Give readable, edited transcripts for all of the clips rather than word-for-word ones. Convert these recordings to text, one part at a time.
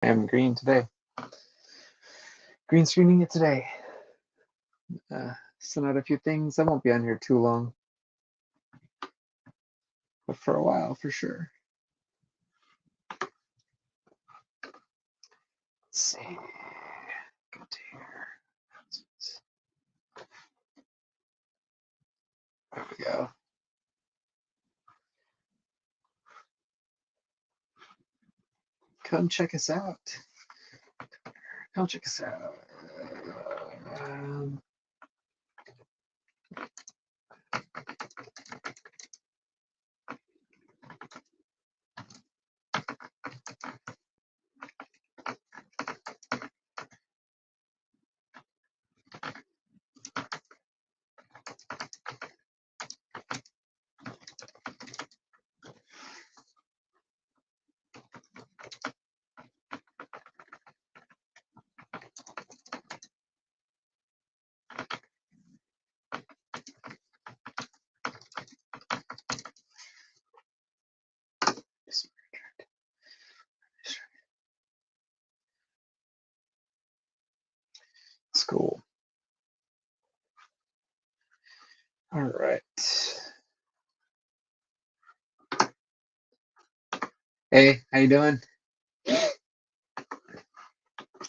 I am green today. Green screening it today. Sent out a few things. I won't be on here too long, but for a while for sure. Let's see. Go to here. There we go. Come check us out. Come check us out. It's cool. All right. Hey, how you doing?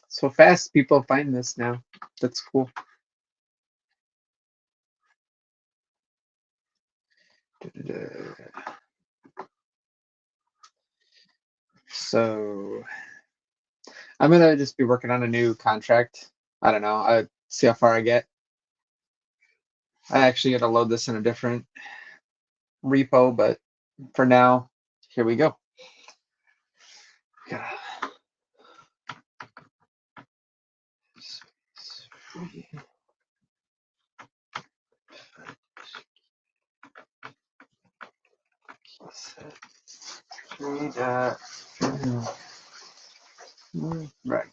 So fast people find this now. That's cool. So I'm gonna just be working on a new contract. I don't know. I see how far I get. I actually got to load this in a different repo, but for now, here we go. Right.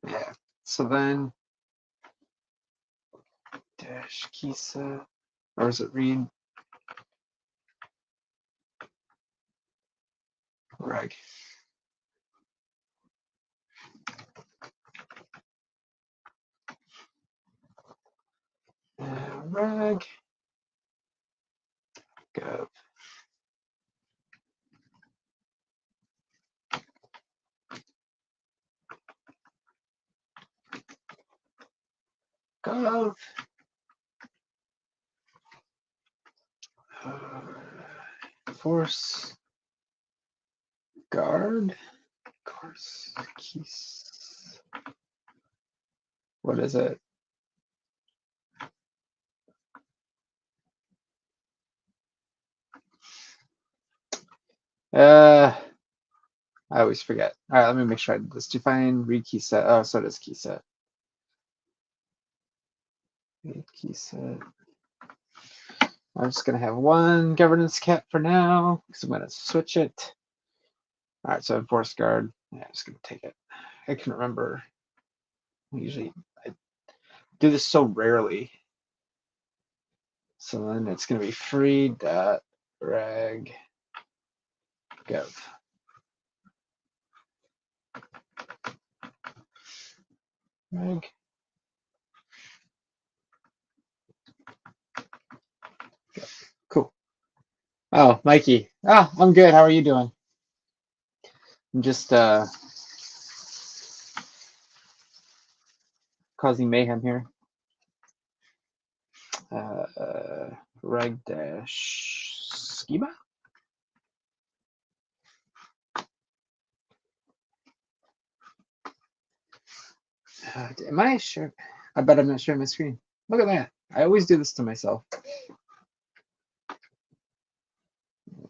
Yeah. So then dash key set, or is it read reg? Reg gov. Gov. Force guard. Course keys. What is it? I always forget. All right, let me make sure I did this. Define read key set. Oh, so does key set. Read key set. I'm just gonna have one governance cat for now because I'm gonna switch it. All right, so enforce guard. Yeah, I'm just gonna take it. I can remember. Usually I do this so rarely. So then it's gonna be free dot reg gov. Reg. Cool. Oh, Mikey. Oh, I'm good. How are you doing? I'm just causing mayhem here. Reg dash schema. Am I sure? I bet I'm not sharing my screen. Look at that. I always do this to myself.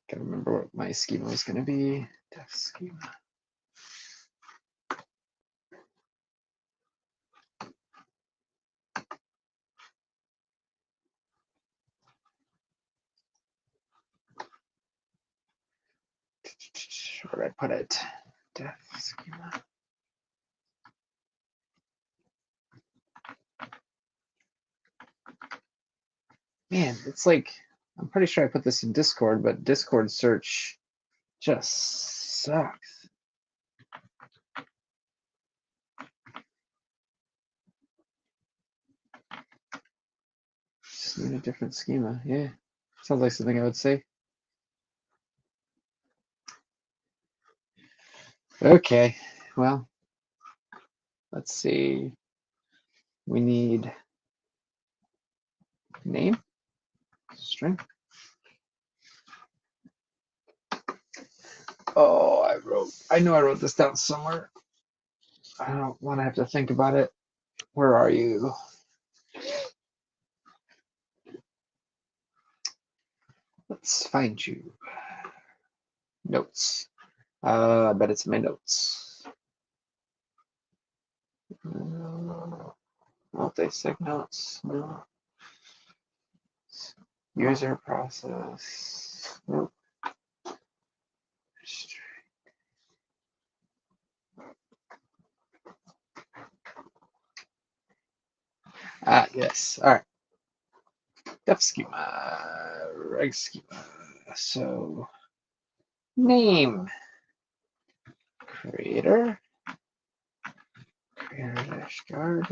Gotta remember what my schema was gonna be. Def schema. Where did I put it? Def schema. Man, it's like I'm pretty sure I put this in Discord, but Discord search just sucks. Just need a different schema. Yeah, sounds like something I would say. Okay, well, let's see. We need name, string. Oh, I know I wrote this down somewhere. I don't want to have to think about it. Where are you? Let's find you. Notes. I bet it's in my notes. Multi-sig notes. No. User process. Nope. Ah, yes. All right. Def schema, reg schema. So name creator dash guard.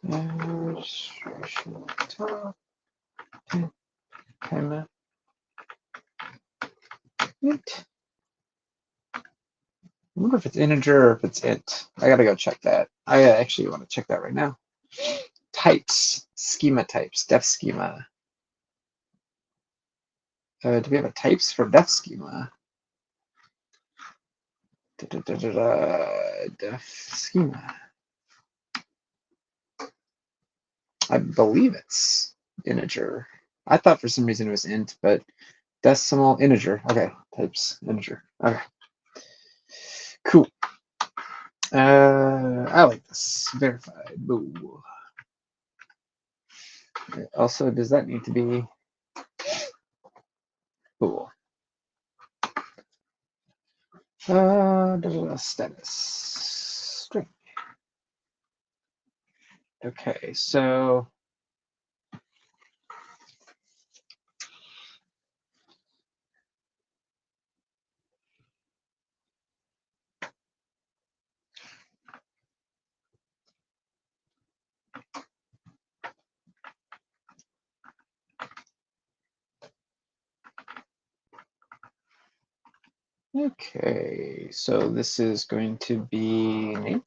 Registration top. Time int. I wonder if it's integer or if it's int. I gotta go check that. I actually want to check that right now. Types, schema types, def schema. Do we have a types for def schema? Def schema. I believe it's integer. I thought for some reason it was int, but decimal integer. Okay, types integer. Okay, cool. I like this. Verified. Boo. Also, does that need to be bool? Status string. Okay, so this is going to be name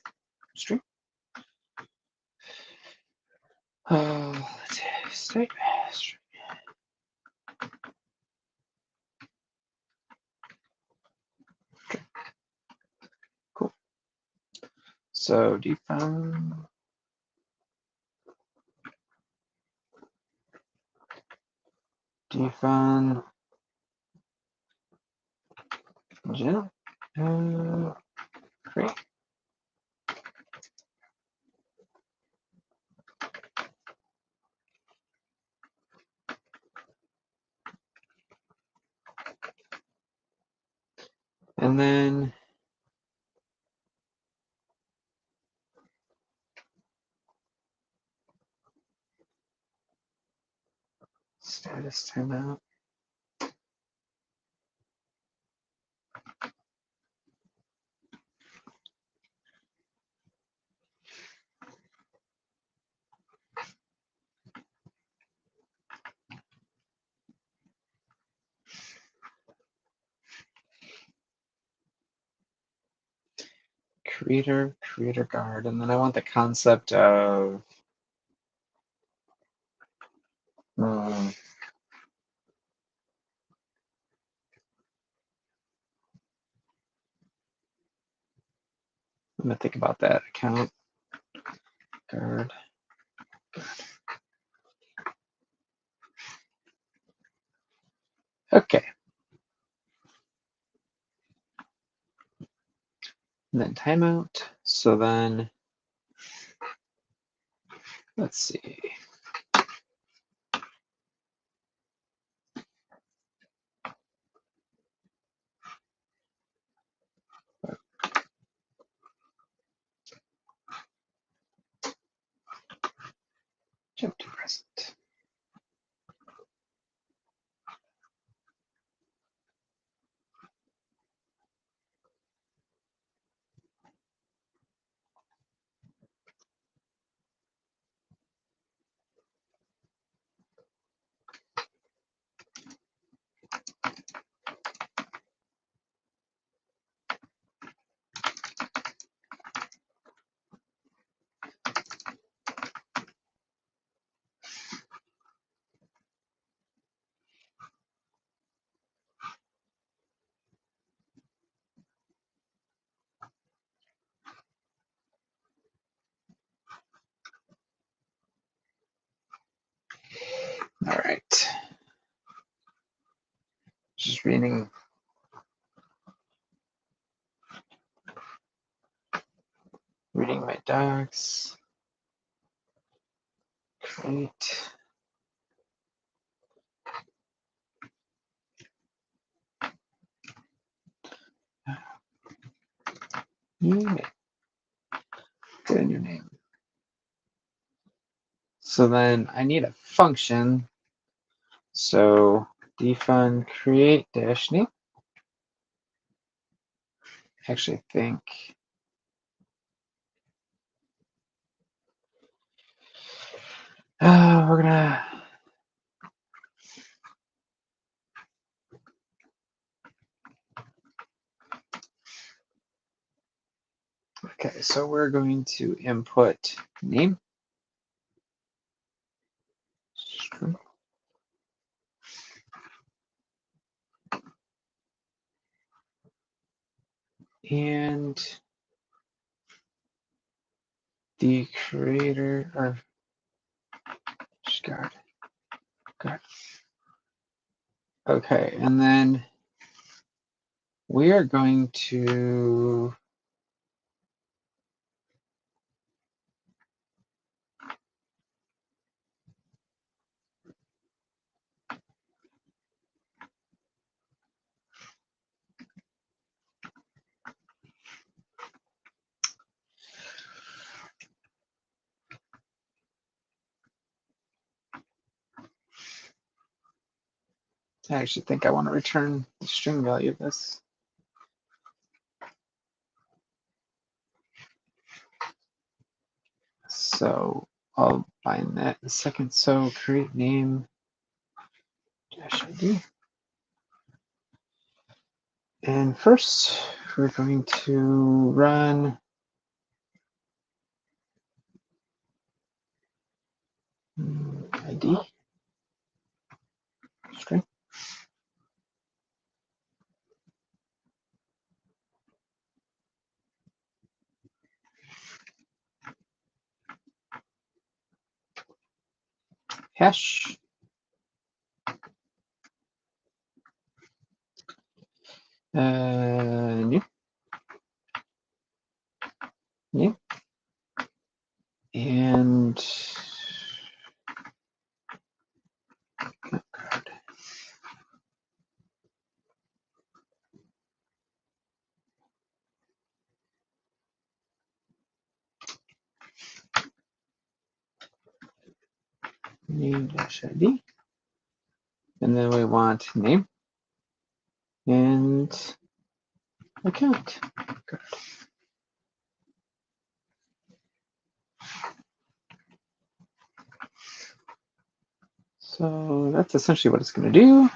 string. Let's say string. Cool. So define gen create. And then status timeout. Creator guard, and then I want the concept of let me think about that. Account guard. Okay. And then timeout. So then let's see. just reading my docs. Create. Unit. Put in your name. So then I need a function. So defun create dash name. Actually, I think we're gonna. Okay, so we're going to input name. And the creator or guard. Okay, and then we are going to I actually think I want to return the string value of this. So I'll find that in a second. So create name dash ID. And first we're going to run ID string. Hash. New. And name dash ID. And then we want name and account. Good. So that's essentially what it's going to do.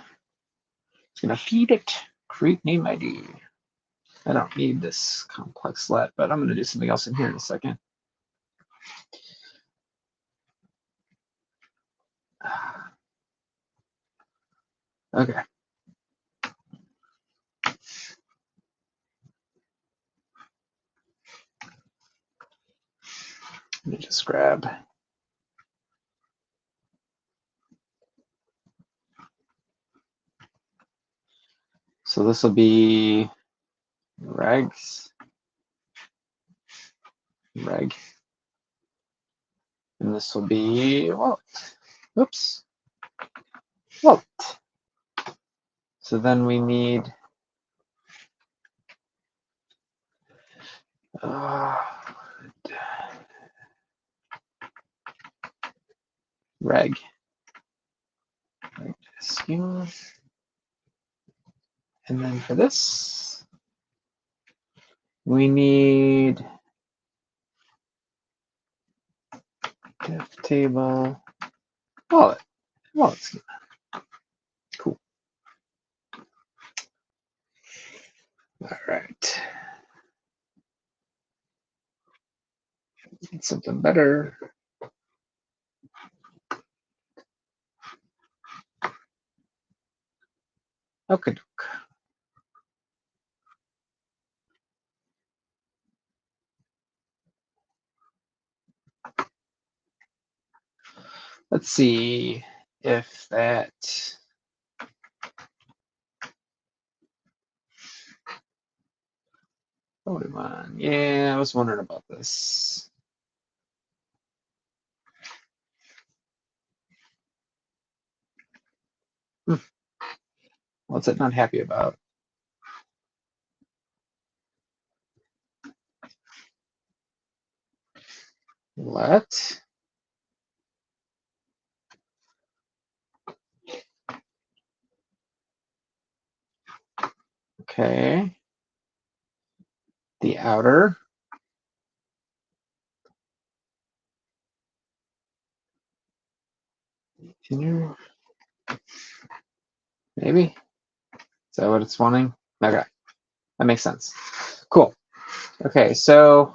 It's going to feed it create name ID. I don't need this complex let, but I'm going to do something else in here in a second. Okay. Let me just grab. So this will be regs, reg, and this will be wallet. Oops, wallet. So then we need reg. Schema. And then for this, we need div table wallet schema. Cool. All right. Need something better. Okay. Let's see if that Pokemon. Yeah, I was wondering about this. What's it not happy about? Let. Okay. The outer. Inner. Maybe. Is that what it's wanting? Okay. That makes sense. Cool. Okay, so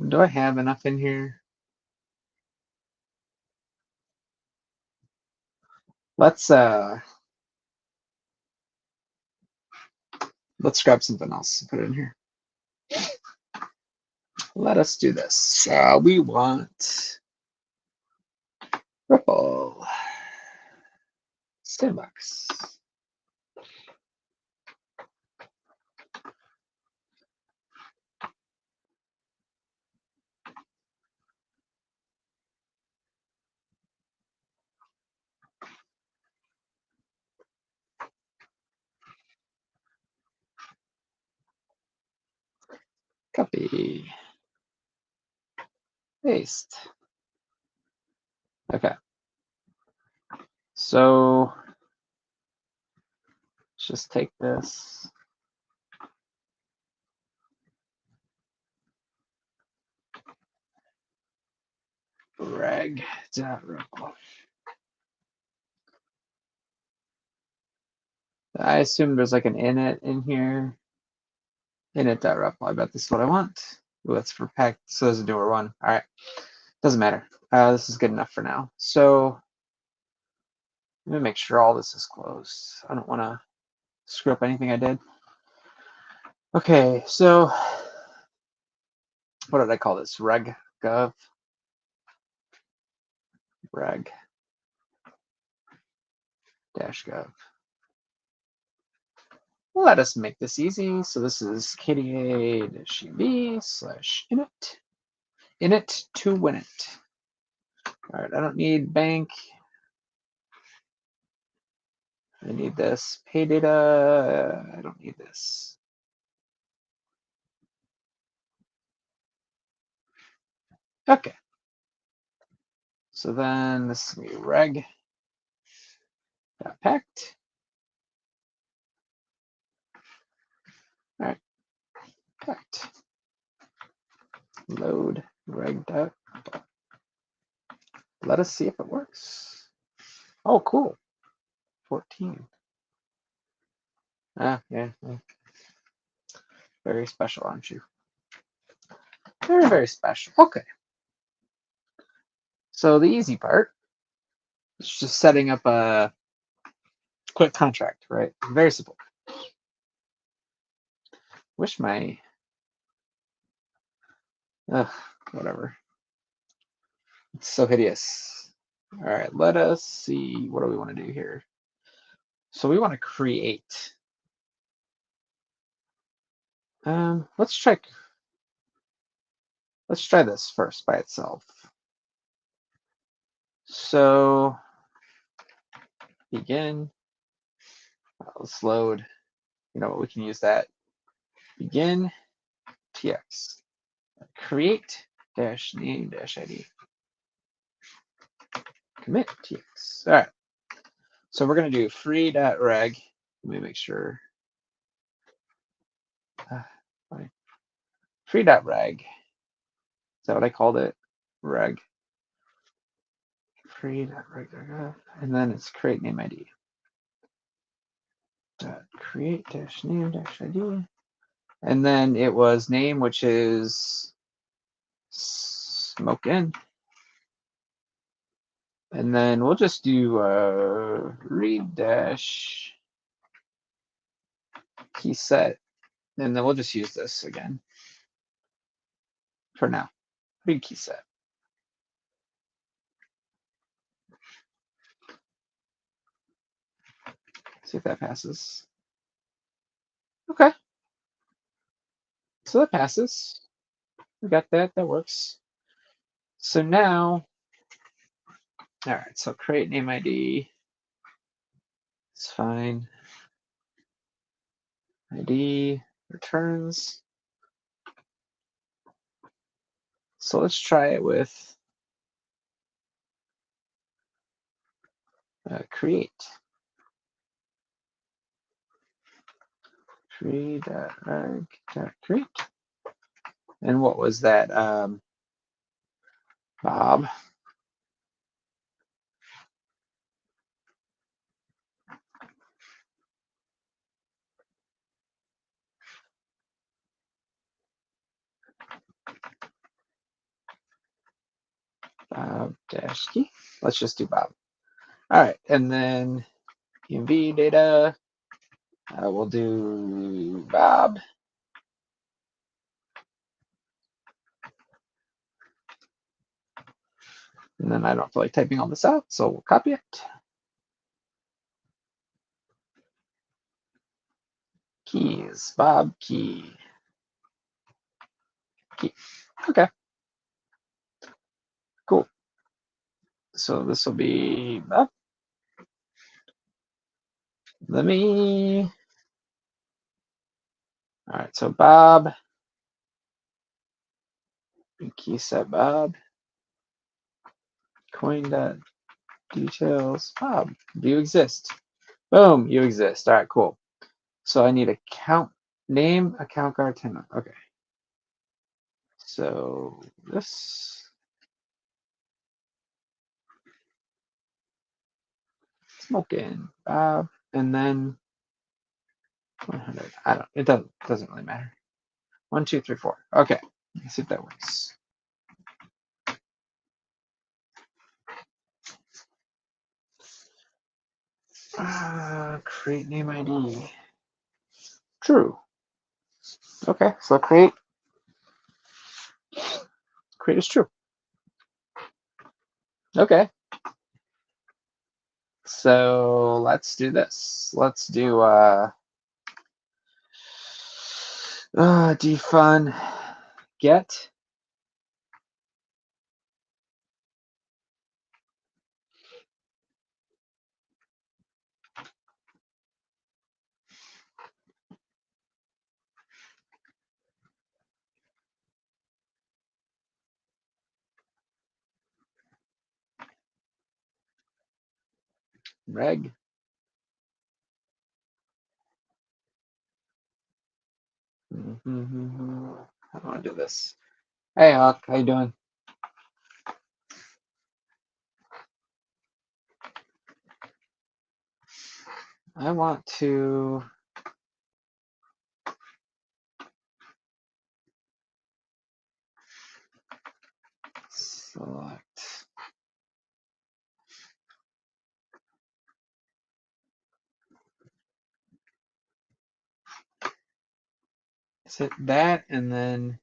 do I have enough in here? Let's grab something else and put it in here. Let us do this. We want Ripple Sandbox. Copy. Paste. Okay. So let's just take this. Reg.ripple. I assume there's like an init in here. Init.ripple. I bet this is what I want. Ooh, that's for PACT, so there's a newer one. All right. Doesn't matter. This is good enough for now. So let me make sure all this is closed. I don't want to screw up anything I did. Okay, so what did I call this? Reg.gov. Reg-gov. Let us make this easy. So this is kda-ev/init. Init to win it. All right, I don't need bank. I need this. Pay data. I don't need this. Okay. So then this is going to be reg.pact. All right. Pact. Load reg. Let us see if it works. Oh, cool. 14. Yeah. Very special, aren't you? Very, very special. Okay. So the easy part is just setting up a quick contract, right? Very simple. Wish my, whatever. It's so hideous. All right, let us see. What do we want to do here? So we want to create. Let's try this first by itself. So begin. Let's load. You know what? We can use that. Begin tx. Create dash name dash id. Commit tx. All right. So we're going to do free.reg. Let me make sure. Free.reg. Is that what I called it? Reg. Free.reg. And then it's create name ID. Create dash name dash ID. And then it was name, which is smoke in. And then we'll just do read dash key set. And then we'll just use this again for now. Read key set. See if that passes. Okay. So that passes. We got that. That works. So now, all right. So create name ID. It's fine. ID returns. So let's try it with create. Create. And what was that? Bob. Bob dash key. Let's just do Bob. All right, and then env data. We'll do Bob. And then I don't feel like typing all this out, so we'll copy it. Keys, Bob key. Key. Okay. Cool. So this will be Bob. Let me. All right, so Bob. Key set Bob. Coin details. Bob, do you exist? Boom, you exist. All right, cool. So I need account name, account guard tenant. Okay. So this smoking Bob, and then 100. I don't. It doesn't really matter. 1, 2, 3, 4. Okay. Let's see if that works. Create name ID. True. Okay. So create is true. Okay. So let's do this. Let's do defun get. Reg. I want to do this. Hey, Hawk, how you doing? I want to select. Is it that and then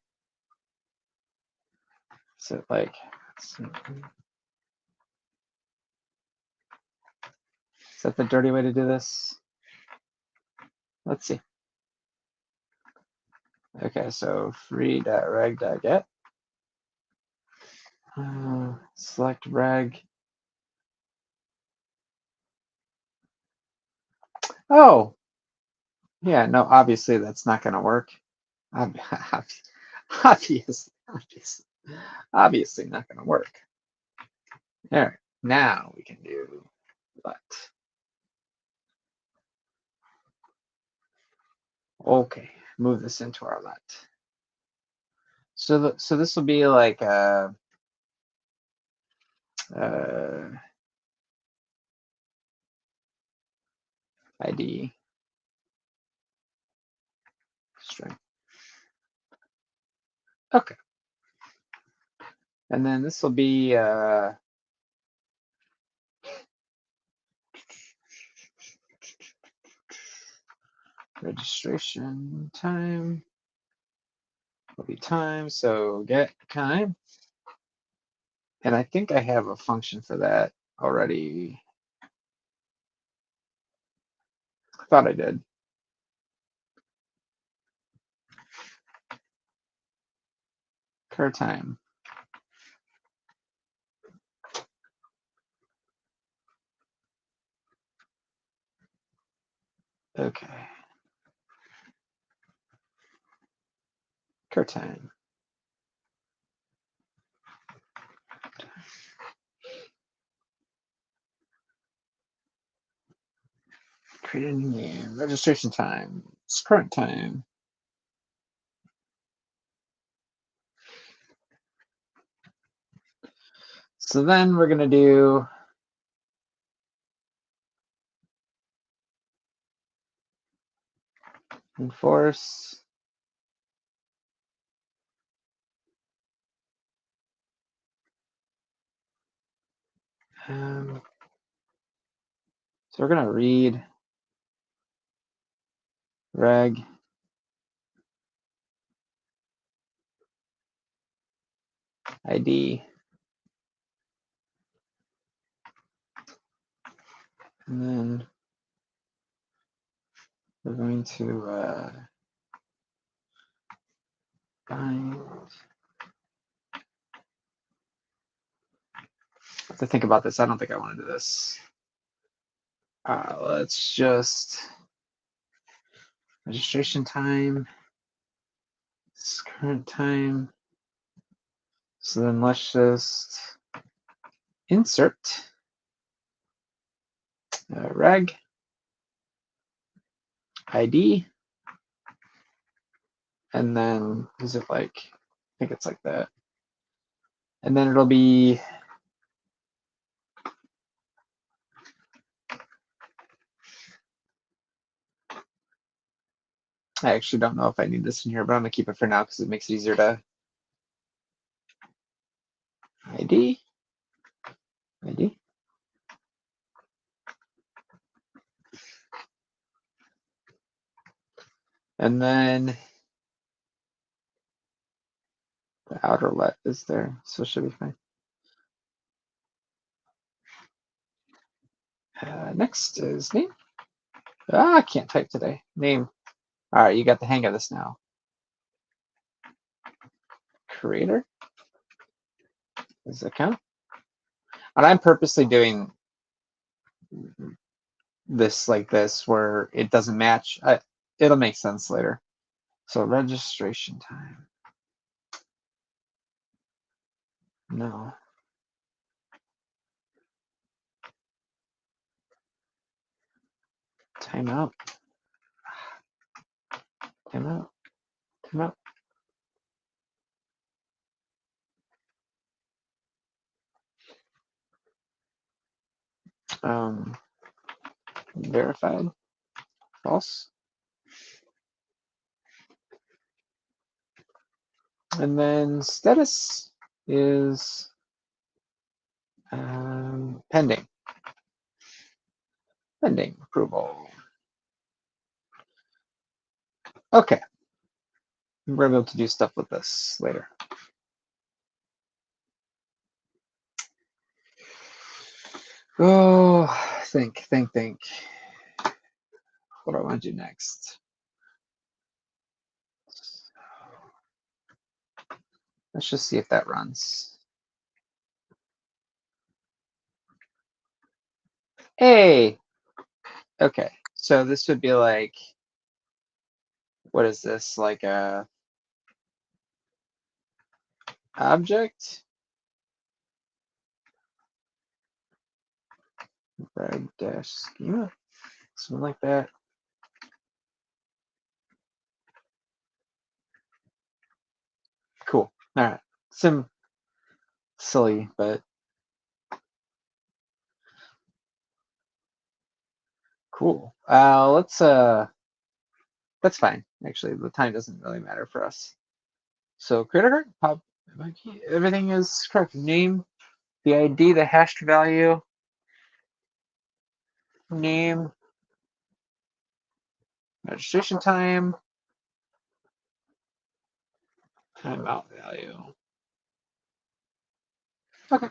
is it like is that the dirty way to do this? Let's see. Okay, so free.reg.get. Select reg. Oh, yeah, no, obviously that's not going to work. Obviously not going to work. All right, now we can do what? Okay, move this into our let. So this will be like ID string. Okay. And then this will be registration time will be time. So get time. And I think I have a function for that already. Thought I did. Car time. Okay. Car time. Create a new name. Registration time. It's current time. So then we're going to do enforce. So we're going to read reg ID. And then we're going to find. I have to think about this. I don't think I want to do this. Let's just registration time. It's current time. So then let's just insert reg ID. And then is it like, I think it's like that. And then it'll be I actually don't know if I need this in here, but I'm gonna keep it for now because it makes it easier to ID. And then the outer let is there, so it should be fine. Next is name. I can't type today. Name. All right, you got the hang of this now. Creator. Does that count? And I'm purposely doing this like this where it doesn't match. It'll make sense later. So registration time. No. Timeout. Timeout. Timeout. Verified. False. And then status is pending. Pending approval. Okay. We're going to be able to do stuff with this later. Oh, think. What do I want to do next? Let's just see if that runs. Hey. Okay. So this would be like, what is this? Like a object? Reg dash schema. Something like that. Cool. All right. Some silly, but cool. That's fine. Actually, the time doesn't really matter for us. So creator card, pop, everything is correct. Name, the ID, the hashed value, name, registration time, timeout value. Okay.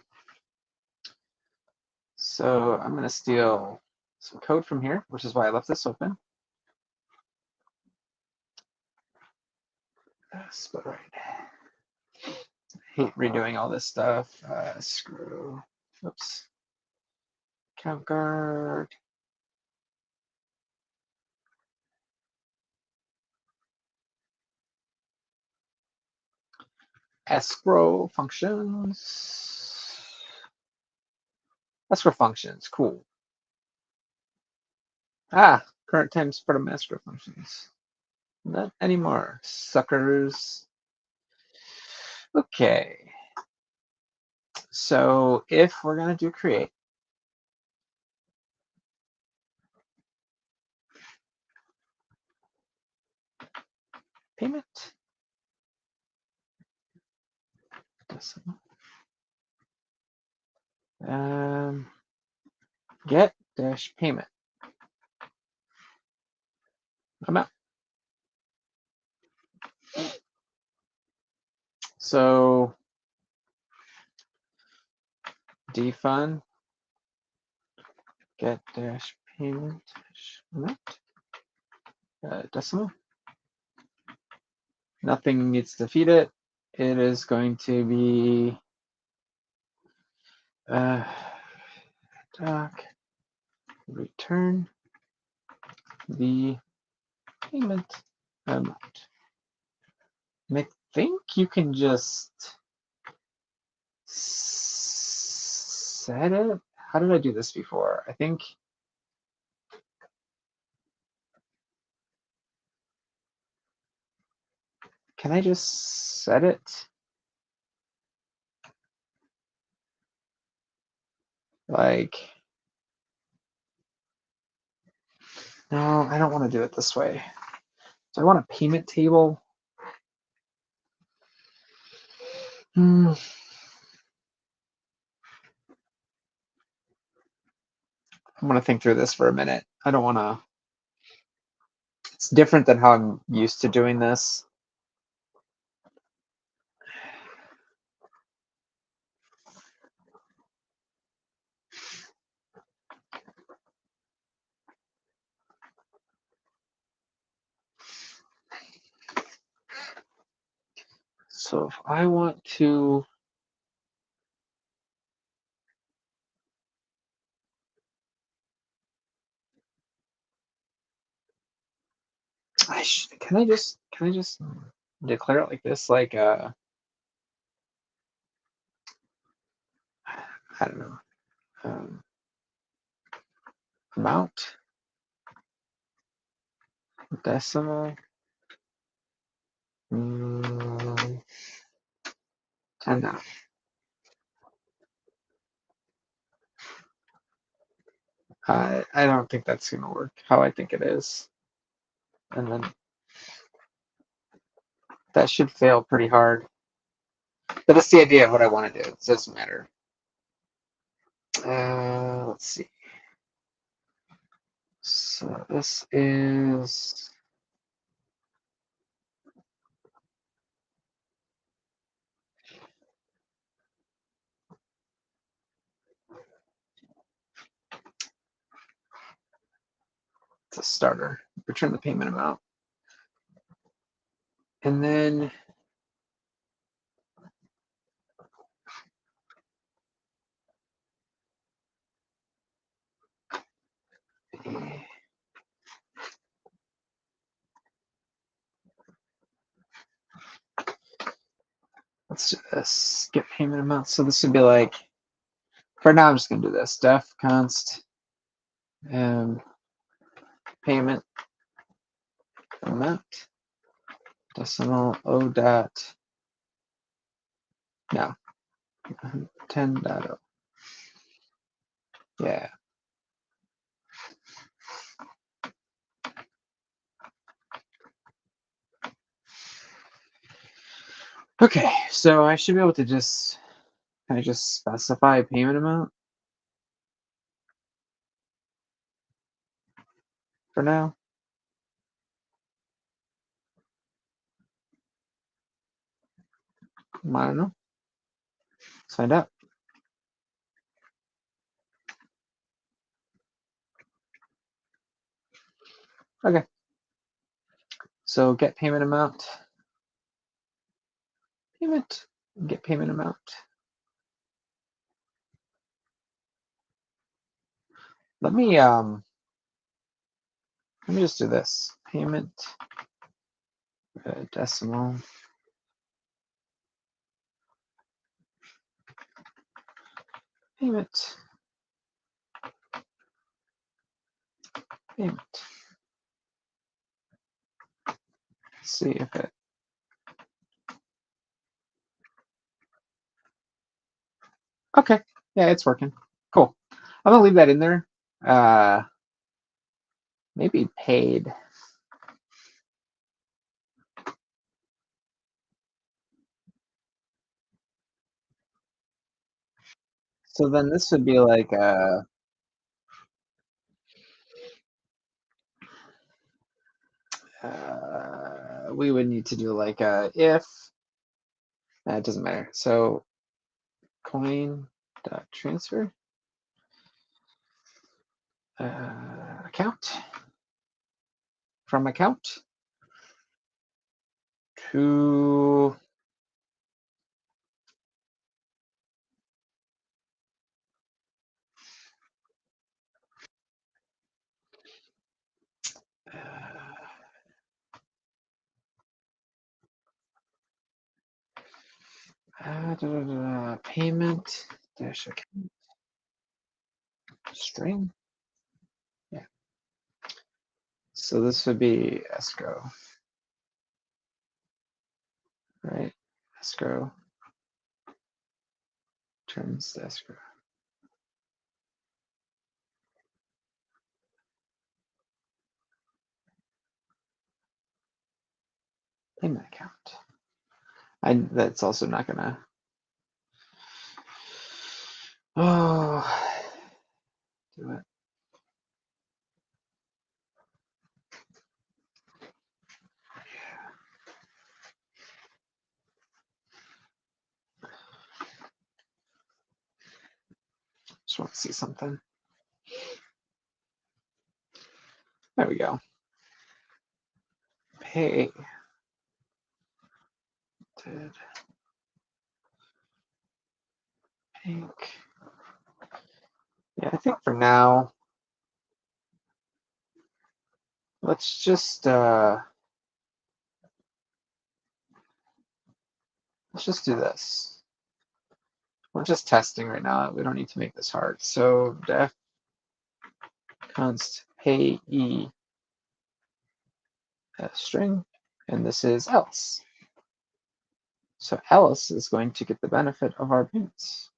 So I'm going to steal some code from here, which is why I left this open. split right. Hate redoing all this stuff. Screw. Oops. Count guard. Escrow functions. Escrow functions. Cool. Current time spread of escrow functions. Not anymore, suckers. Okay. So if we're going to do create, payment, get dash payment amount. So defun get dash payment amount decimal. Nothing needs to feed it. It is going to be doc return the payment amount. And I think you can just set it. How did I do this before? I think can I just set it? Like, no, I don't want to do it this way. So I want a payment table. I'm going to think through this for a minute. I don't want to. It's different than how I'm used to doing this. So if I want to can I just declare it like this, like I don't know, amount decimal 10 now. I don't think that's gonna work how I think it is, and then that should fail pretty hard. But that's the idea of what I want to do. It doesn't matter. Let's see. So this is it's a starter. Return the payment amount, and then let's just get payment amount. So this would be like, for now, I'm just gonna do this. Def const payment amount decimal o dot no 10.0. Yeah. Okay, so I should be able to just kind of just specify a payment amount for now. I don't know. Let's find out. Okay. So get payment amount. payment, get payment amount. Let me just do this. Payment decimal. Payment. Payment. See if it. Okay. Yeah, it's working. Cool. I'm gonna leave that in there. Maybe paid. So then this would be like we would need to do like a if. It doesn't matter. So coin dot transfer account from account to payment dash account string. Yeah. So this would be escrow, right? Escrow turns to escrow. Payment account. That's also not gonna. Oh, do it. Just want to see something. There we go. Pay. Did pink. Yeah, I think for now, let's just do this. We're just testing right now. We don't need to make this hard. So def const payee string, and this is else. So else is going to get the benefit of our payments.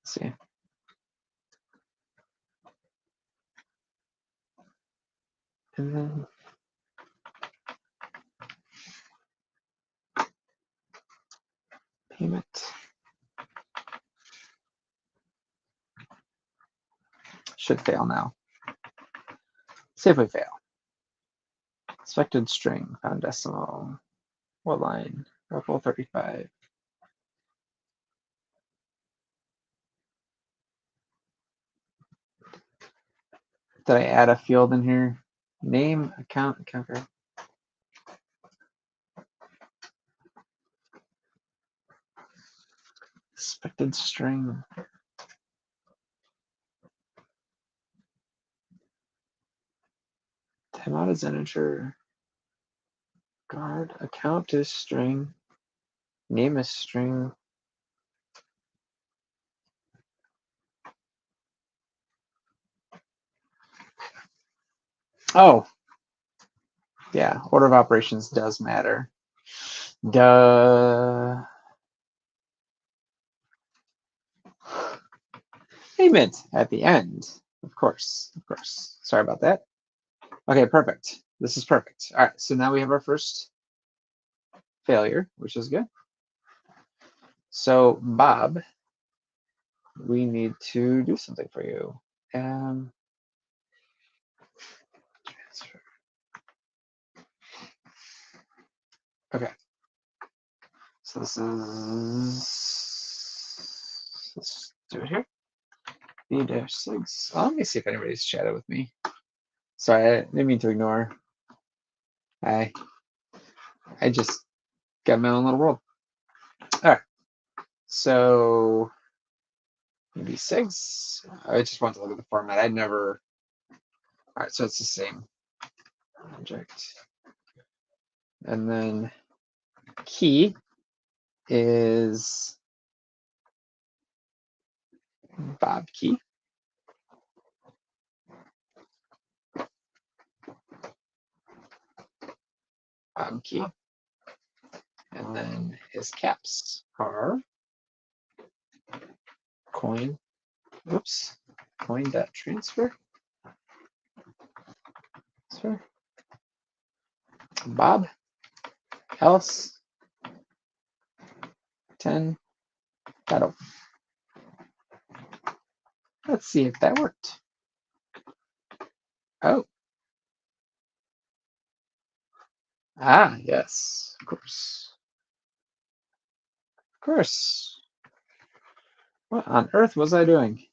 Let's see. And then payment. Should fail now. See if we fail. Expected string, found decimal. What line? Roughly 35. Did I add a field in here? Name, account card. Expected string. Timeout is integer. Guard account is string. Name is string. Oh, yeah. Order of operations does matter. Duh. Payment at the end. Of course. Of course. Sorry about that. Okay, perfect. This is perfect. All right. So now we have our first failure, which is good. So Bob, we need to do something for you. Transfer. Okay. So this is, let's do it here. B-6. Oh, let me see if anybody's chatted with me. Sorry, I didn't mean to ignore. I just got my own little world. All right. So maybe 6. I just want to look at the format. I'd never. All right, so it's the same object. And then key is Bob key. Bob key. And then his caps are coin. Oops. Coin.transfer. Transfer. Bob. Else. 10. That'll. Let's see if that worked. Oh. Ah, yes, of course. Of course. What on earth was I doing?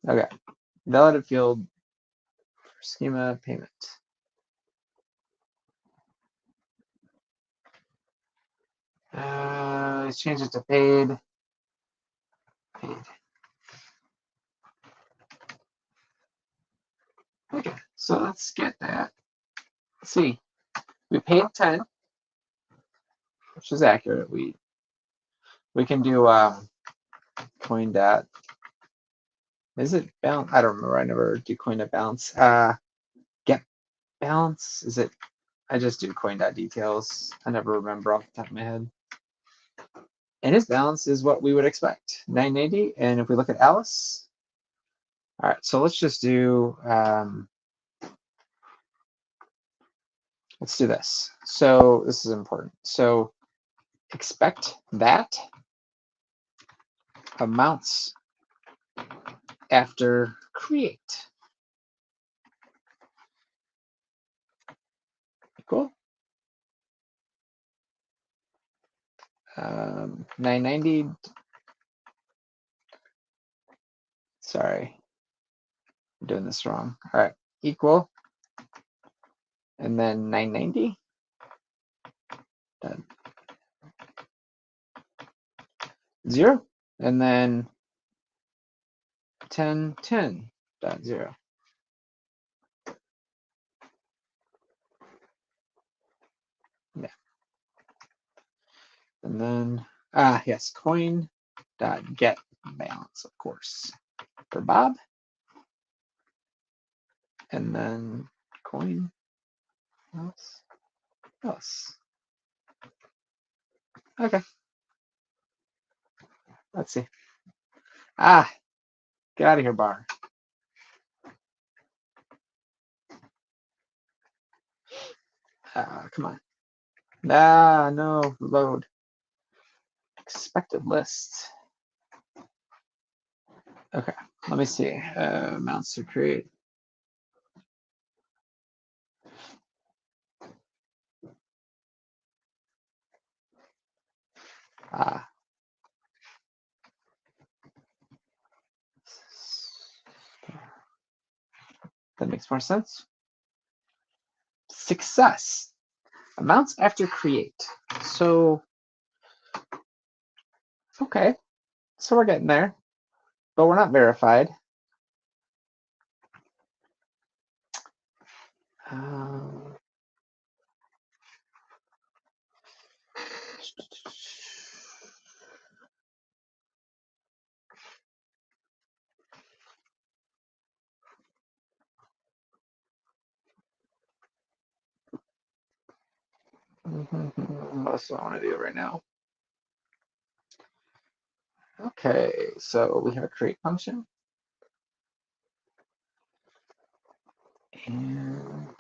Okay. Validated field for schema payment. Let's change it to paid. Paid. Okay, so let's get that. Let's see. We paid 10, which is accurate. We can do coin dot. Is it balance? I don't remember. I never do coin dot balance. Get balance. Is it? I just do coin dot details. I never remember off the top of my head. And his balance is what we would expect, 990. And if we look at Alice, all right, so let's just do, let's do this. So this is important. So expect that amounts after create. Cool. 990. Sorry, I'm doing this wrong. All right, equal. And then 990. Done. 0. And then 1010.0. Yeah. And then, yes, coin dot get balance, of course, for Bob. And then coin else. Okay. Let's see. Get out of here, bar. Come on. No, load. Expected list. Okay, let me see. Amounts to create. That makes more sense. Success. Amounts after create. So, okay. So we're getting there, but we're not verified. That's what I want to do right now. Okay, so we have a create function. And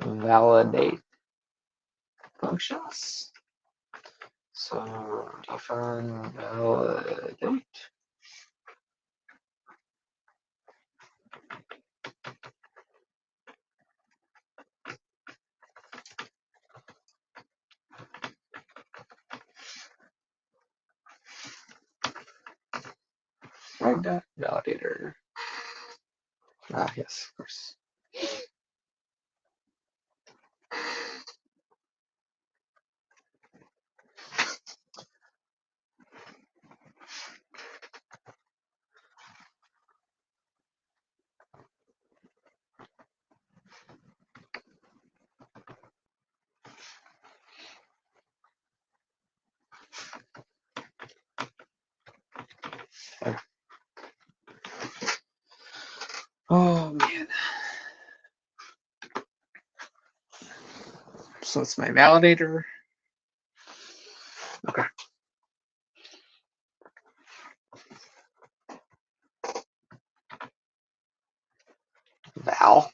validate functions. So define validate. Validator. Ah, yes, of course. Oh man. So it's my validator. Okay. Val.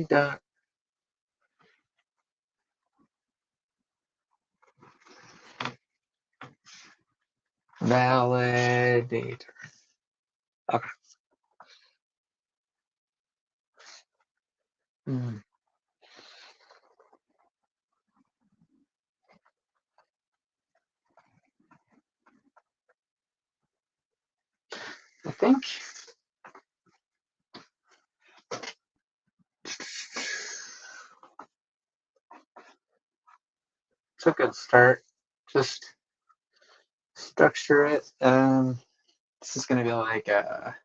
Dot validator. Okay. I think it's a good start. Just structure it. This is going to be like a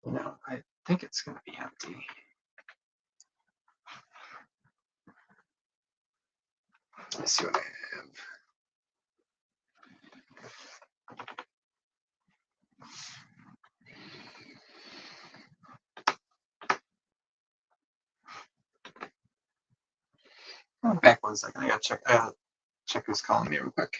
no, I think it's going to be empty. Let's see what I have. Oh, back 1 second. I gotta check who's calling me real quick.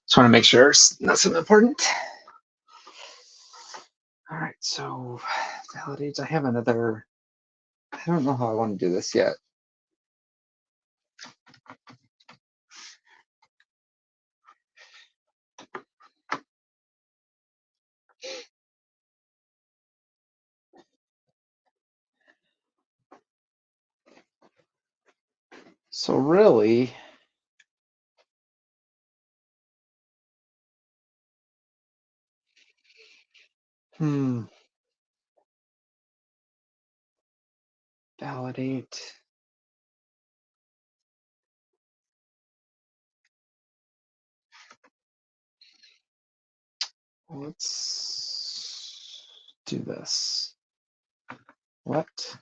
Just want to make sure it's not something important. All right, so validate. I have another. I don't know how I want to do this yet. So really, validate. Let's do this. What?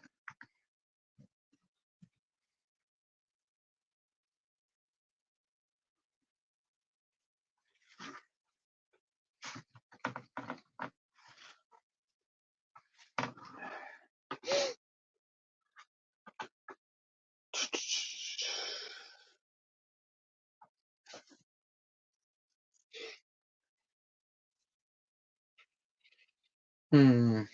I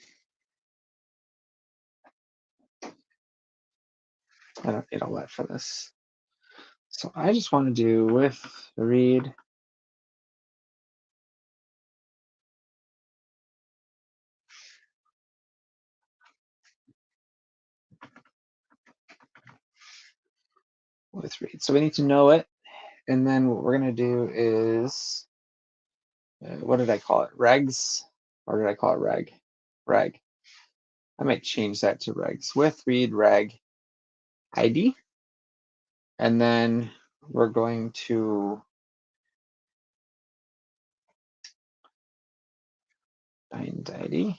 don't need all that for this. So I just want to do with read with read. So we need to know it. And then what we're going to do is, what did I call it? Regs? Or did I call it reg? Reg. I might change that to regs. With read reg ID. And then we're going to bind ID.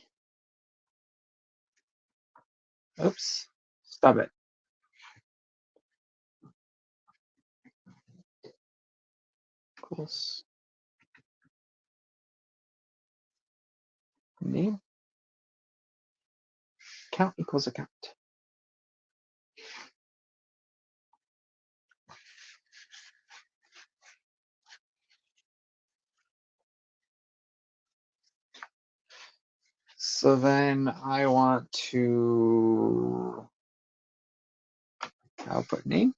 Oops, stop it. Equals name. Count equals account. So then I want to output name.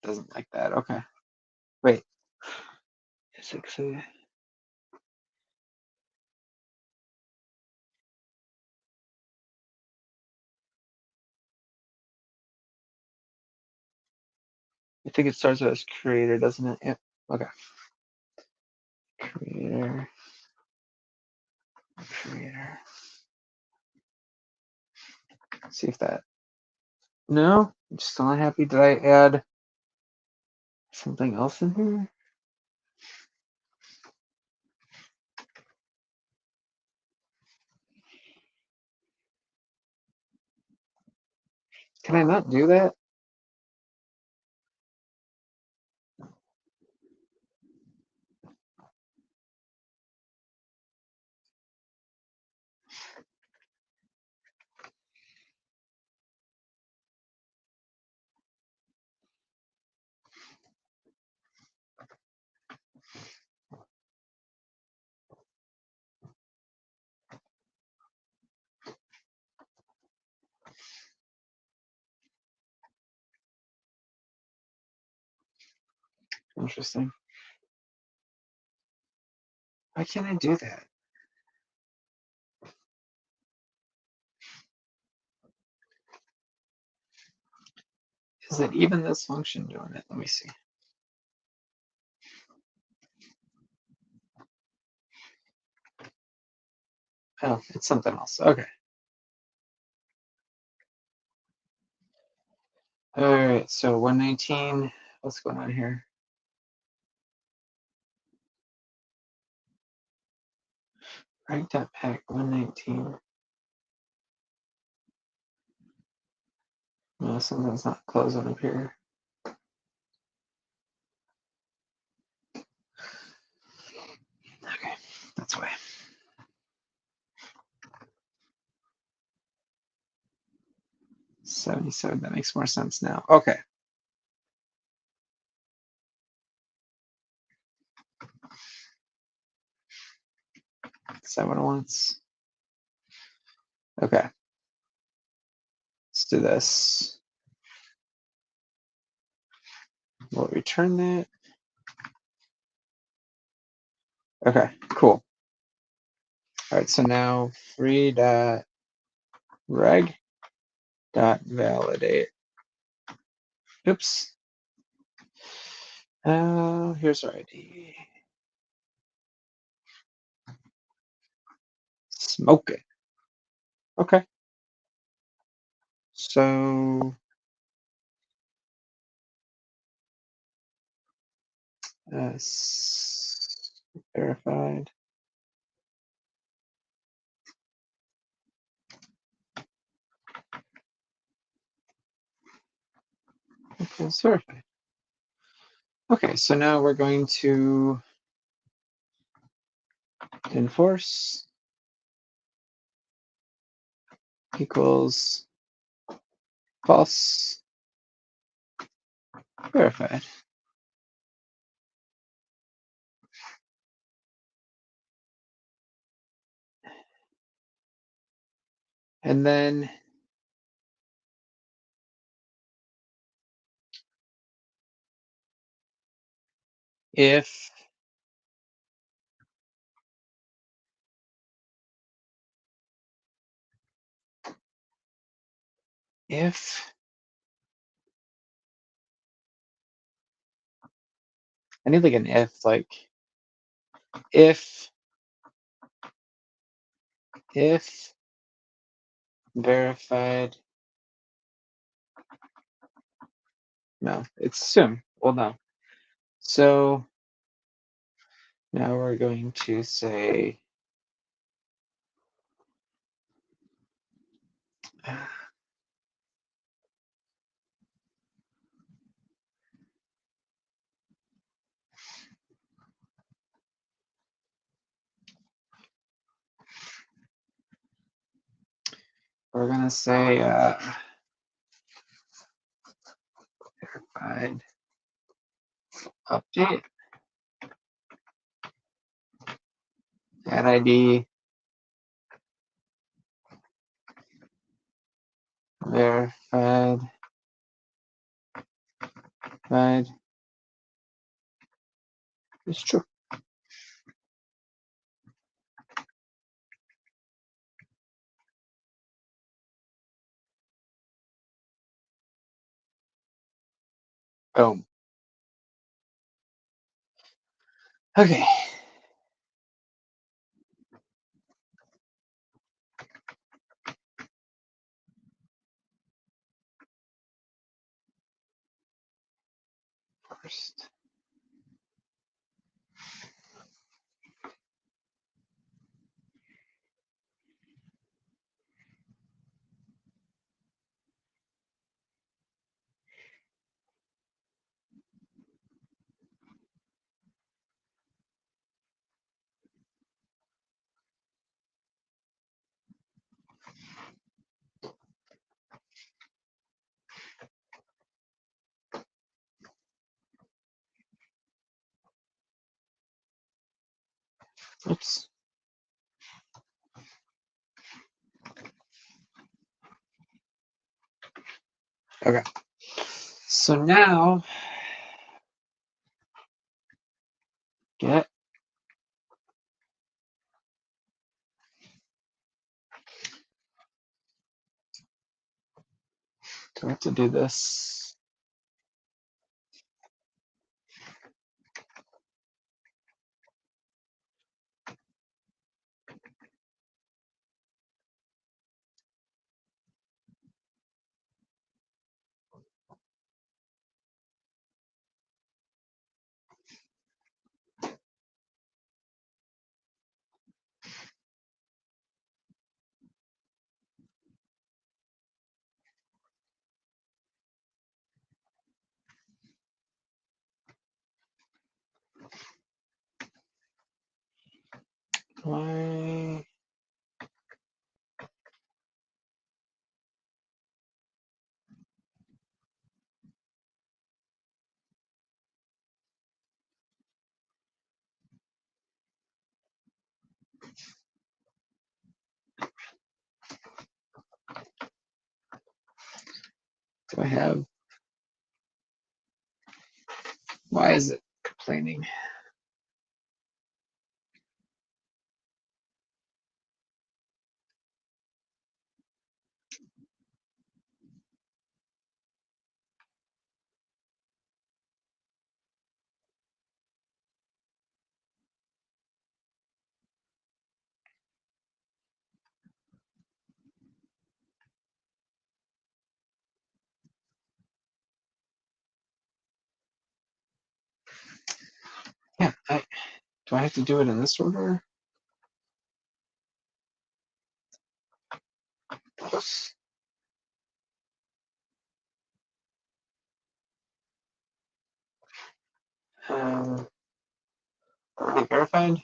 Doesn't like that. Okay. Wait. I think it starts as creator, doesn't it? Yeah. Okay. Creator. Creator. Let's see if that. No, I'm still not happy. Did I add something else in here? Can I not do that? Interesting. Why can't I do that? Is it even this function doing it? Let me see. Oh, it's something else. Okay. All right, so 119. What's going on here? Rank.pack 119. No, something's not closing up here. Okay, that's why. 77, that makes more sense now. Okay. Is that what it wants? Okay. Let's do this. We'll return that. Okay, cool. All right, so now free.reg.validate. Oops. Here's our ID. Smoke it. Okay. So verified. Okay, it's verified. Okay, so now we're going to enforce equals false verified. And then if I need like an if, like if verified, no, it's assume. Well, no. So now we're going to say we're gonna say verified update add ID verified is true. Boom. Okay. First. Oops. Okay. So now get do I have to do this? Why? Do I have? Why is it complaining? Yeah. Do I have to do it in this order? Already verified.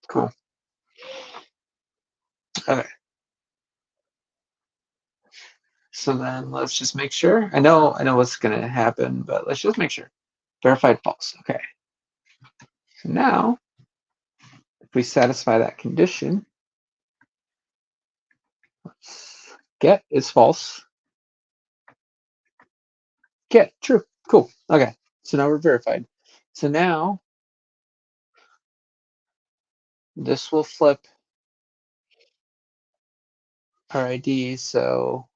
Cool. Okay. So then let's just make sure. I know what's going to happen, but let's just make sure. Verified false. Okay. So now, if we satisfy that condition, get is false. Get true. Cool. Okay. So now we're verified. So now this will flip our ID. So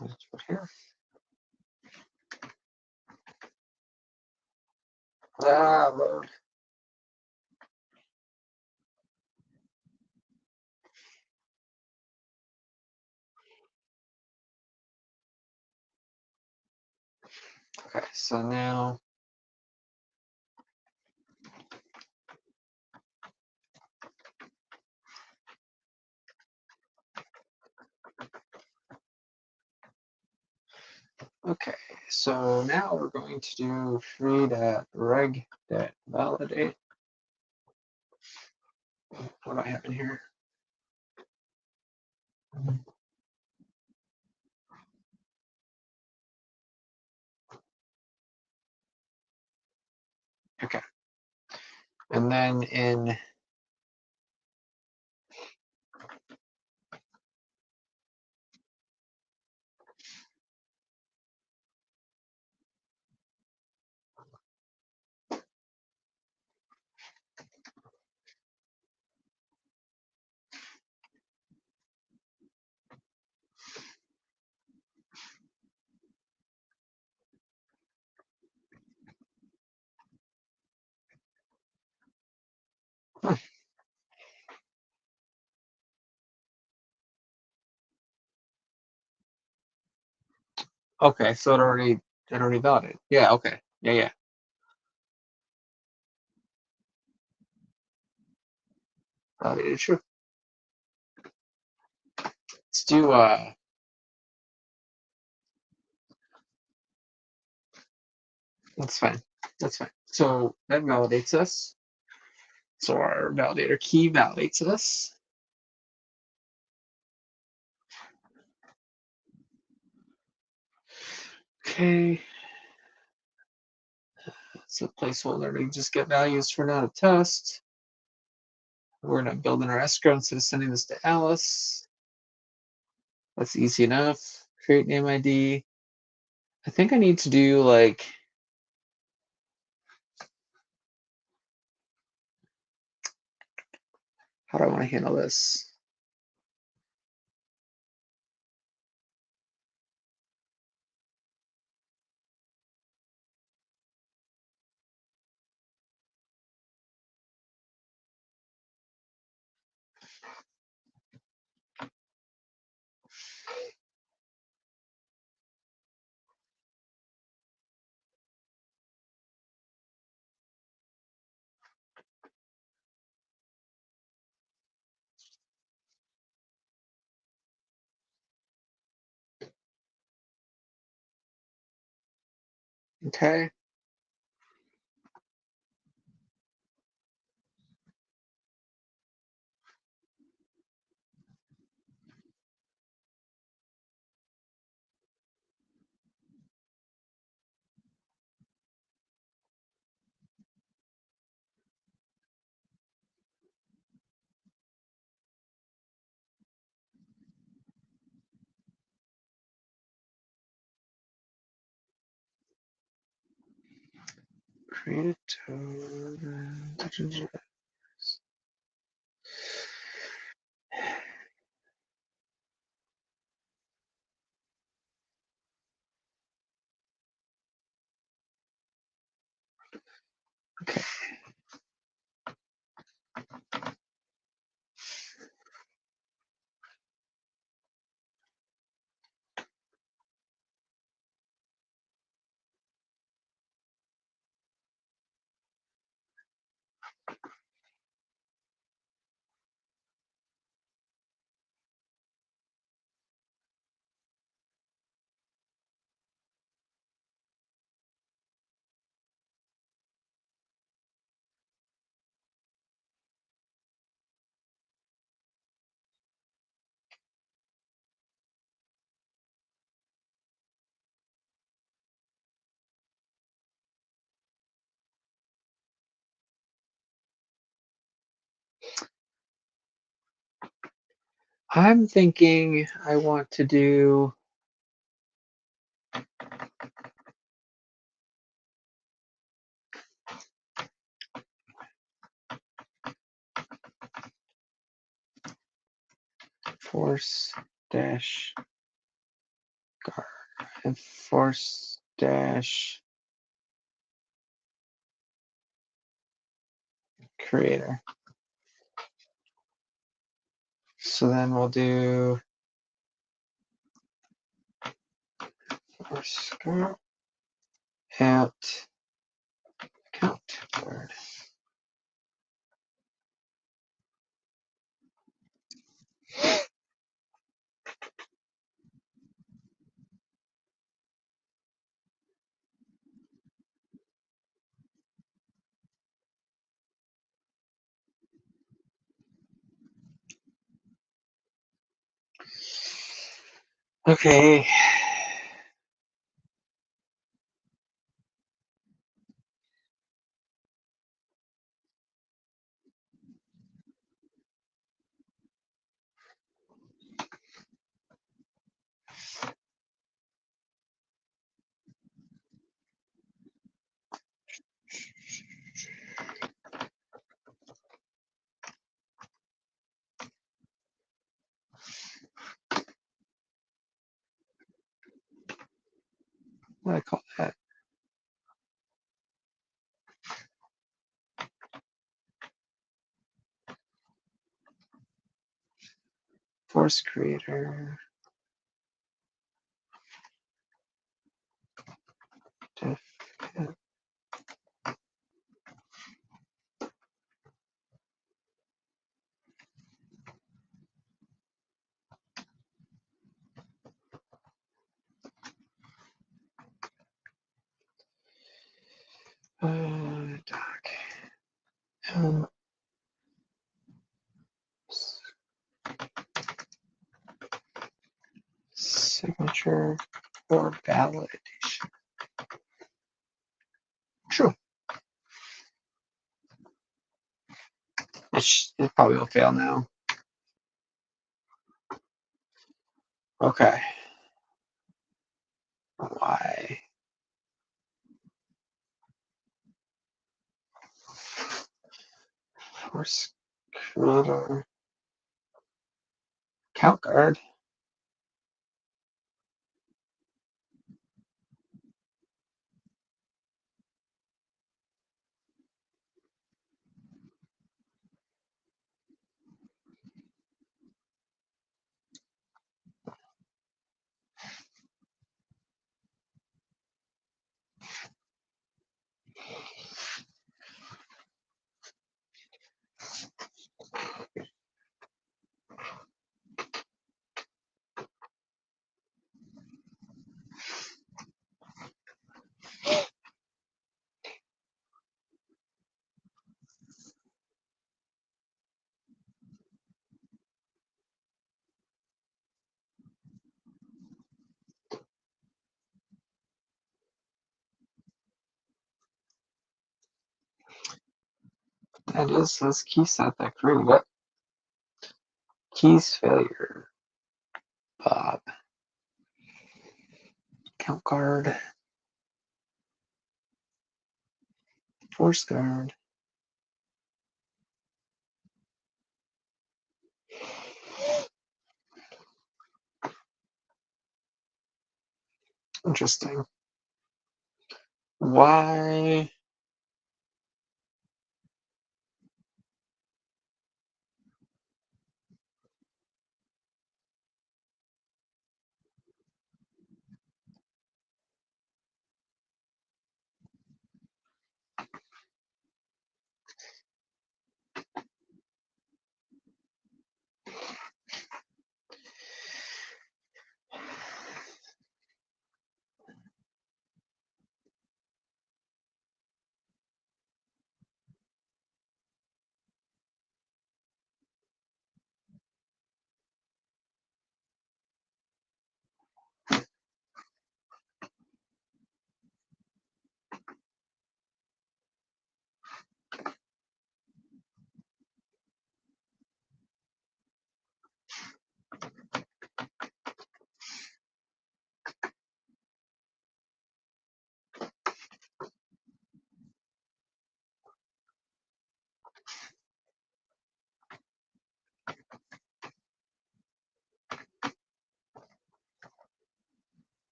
let's put here. Load. Okay. So now. Okay, so now we're going to do free.reg.validate. What do I have in here? Okay, and then in okay, so it already validated. Yeah, okay, yeah. Validated, true. Let's do that's fine. That's fine. So that validates us. So our validator key validates us. Okay. It's a placeholder to just get values for now to test. We're not building our escrow instead of sending this to Alice. That's easy enough. Create name ID. I think I need to do like, how do I want to handle this? Okay. create okay. I'm thinking I want to do force dash guard and force dash creator. So then we'll do force guard at count guard. Okay. What do I call that? Force creator. Def doc. Signature or validation. True. It probably will fail now. Okay. Why? Force creator. Count guard. That is, this key set that created it. Keys failure. Bob. Count guard. Force guard. Interesting. Why?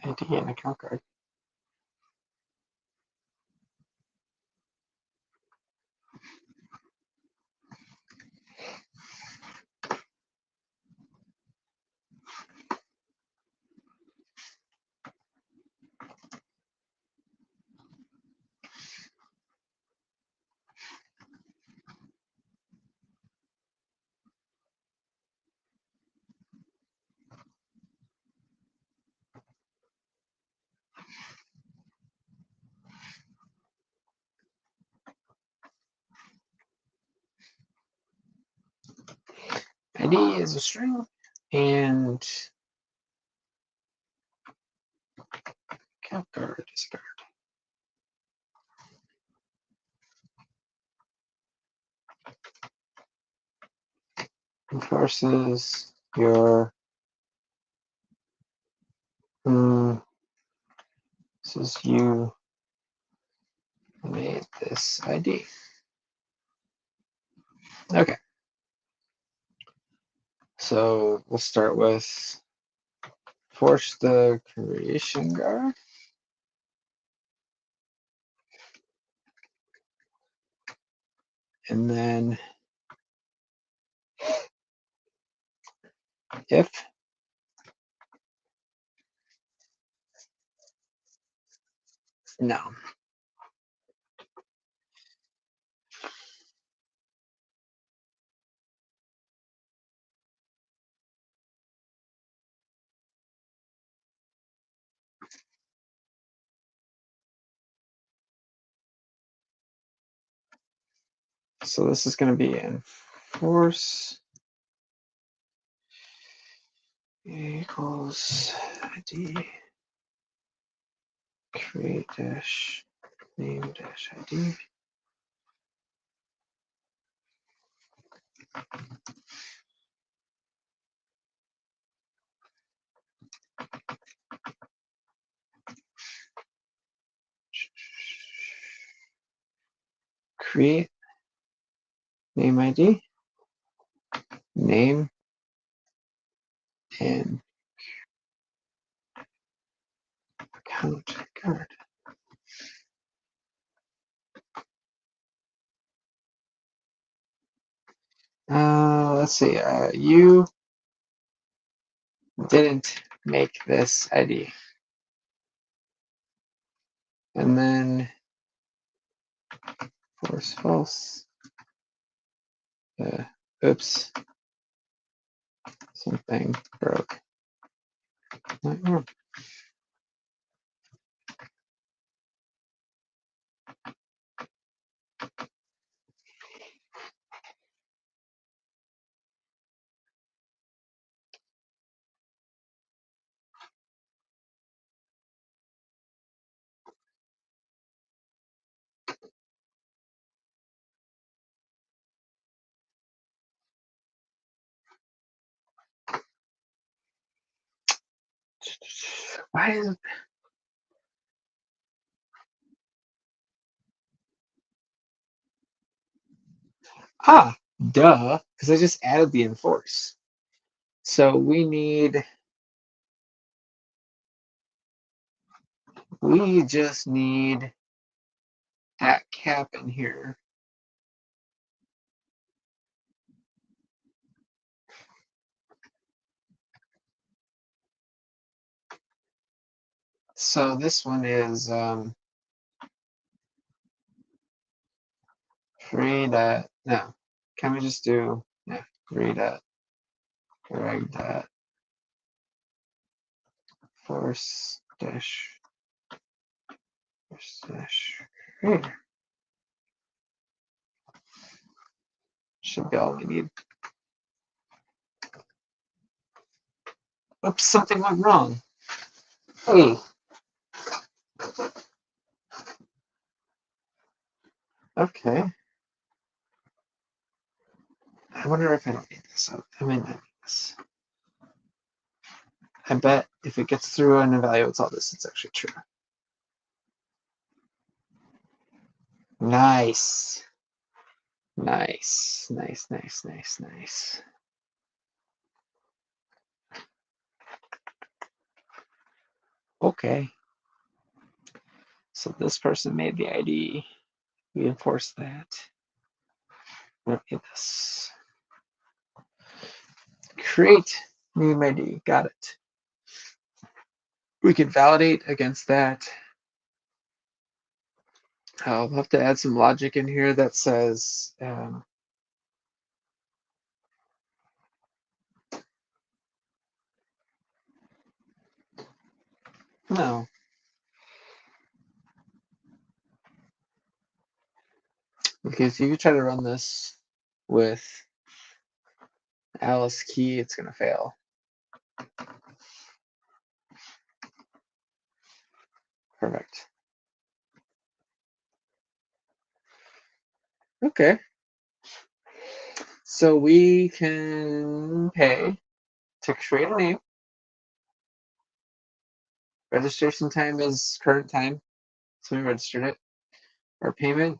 ID and account card. ID is a string, and account card is a card. Enforces your says you made this ID. Okay. So we'll start with force the creation guard. And then if no. So this is going to be enforce equals ID create dash name dash ID. Create name ID, name, and account card. Let's see. You didn't make this ID. And then force false. Oops. Something broke. Why is it? Ah, duh, because I just added the enforce. So we just need that cap in here. So this one is free dot, no, can we just do, yeah, free dot, reg dot, force dash creator. Should be all we need. Oops, something went wrong. Hey. Okay. I wonder if I don't need this. I mean, I need this. I bet if it gets through and evaluates all this, it's actually true. Nice. Nice. Nice, nice, nice, nice. Okay. So this person made the ID. We enforce that. We don't need this. Create new ID. Got it. We can validate against that. I'll have to add some logic in here that says no. Because if you try to run this with Alice key, it's going to fail. Perfect. Okay. So we can pay to create a name. Registration time is current time, so we registered it. Our payment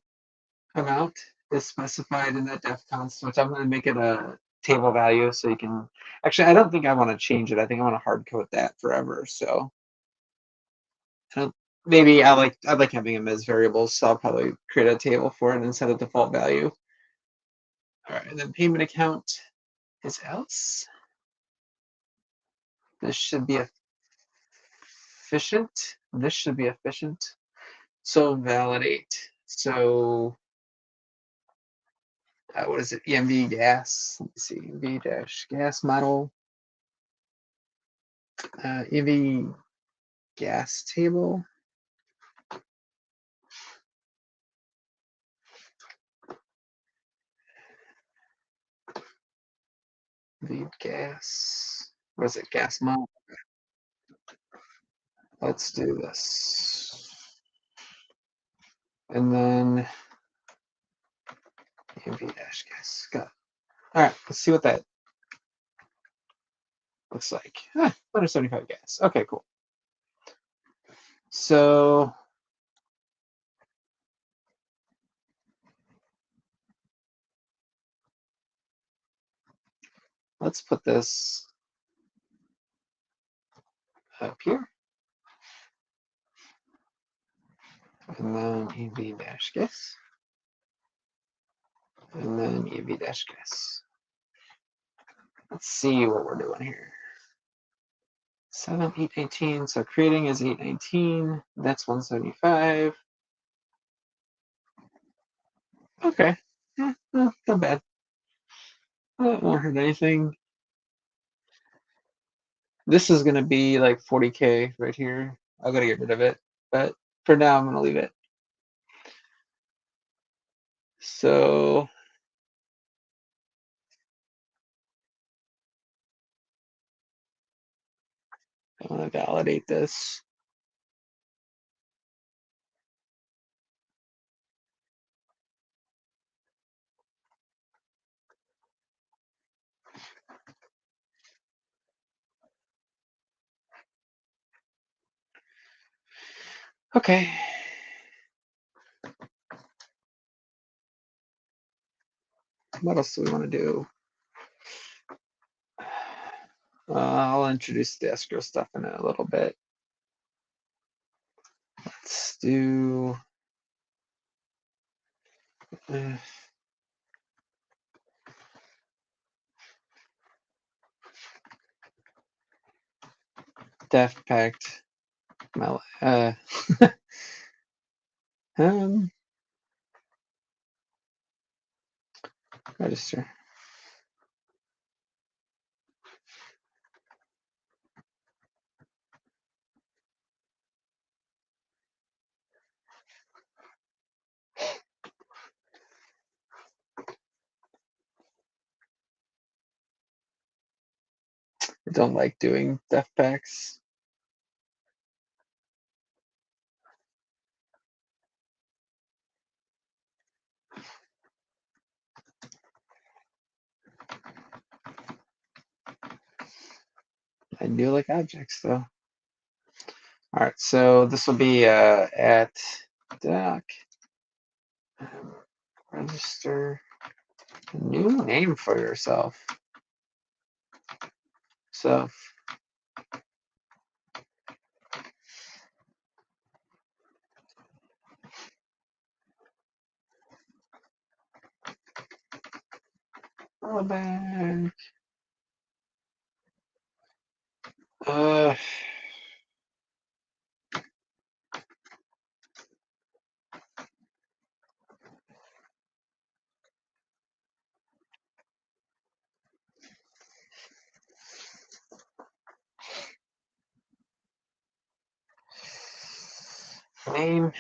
amount is specified in that def const, which I'm going to make it a table value so you can. Actually, I don't think I want to change it. I think I want to hard code that forever. So maybe I like having them as variables, so I'll probably create a table for it and set a default value. All right, and then payment account is else. This should be efficient. This should be efficient. So validate. So what is it? EMV gas. Let me see. EMV dash gas model. EMV gas table. Lead gas. What is it? Gas model. Let's do this. And then EMV dash gas. Got it. All right, let's see what that looks like. 175 gas. Okay, cool. So let's put this up here. And then EV dash gas. And then EV dash gas. Let's see what we're doing here. 7, 819. So creating is 819. That's 175. Okay. Yeah, not bad. That won't hurt anything. This is going to be like 40K right here. I've got to get rid of it. But for now, I'm going to leave it. So I want to validate this. Okay. What else do we want to do? I'll introduce the escrow stuff in a little bit. Let's do def pact register. I don't like doing def packs. I do like objects though. All right, so this will be at doc register a new name for yourself. So back. Name.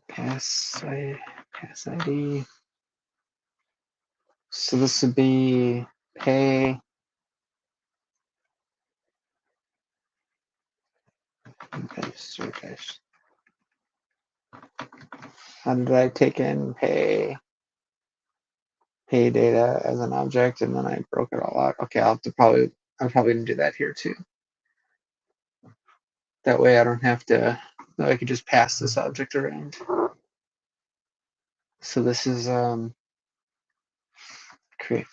Pass ID. So this would be pay. How did I take in pay data as an object and then I broke it all out? Okay, I'm probably gonna do that here too. That way I don't have to. I could just pass this object around. So this is create.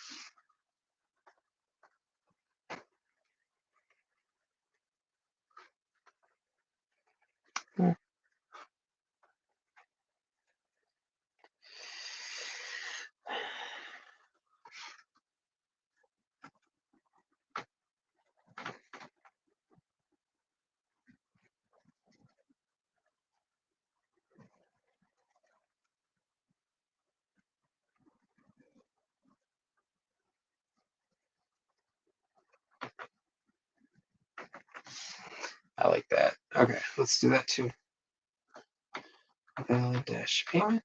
I like that. Okay, let's do that too. Valid payment.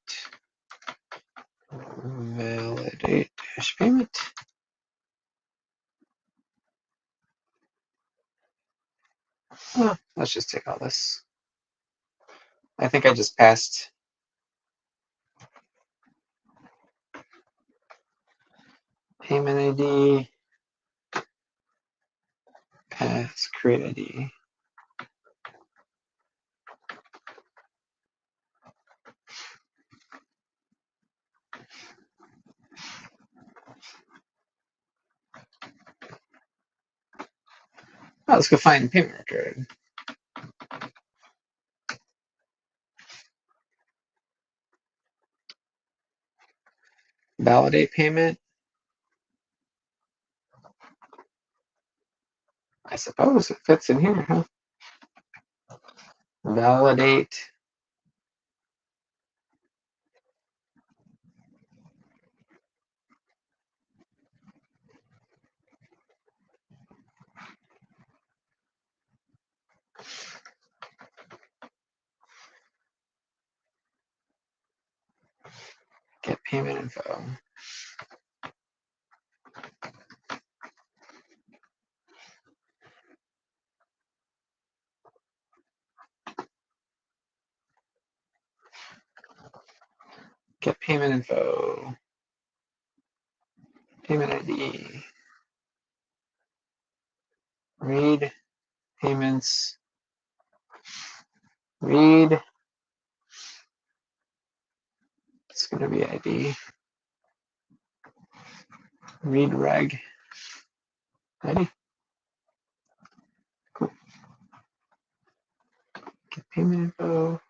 Validate payment. Oh, let's just take all this. I think I just passed payment ID, pass create ID. Oh, let's go find payment record. Validate payment. I suppose it fits in here, huh? Validate. Get payment info. Get payment info. Payment ID. Read payments. Read. It's going to be ID. Read reg. ID. Cool. Get payment info.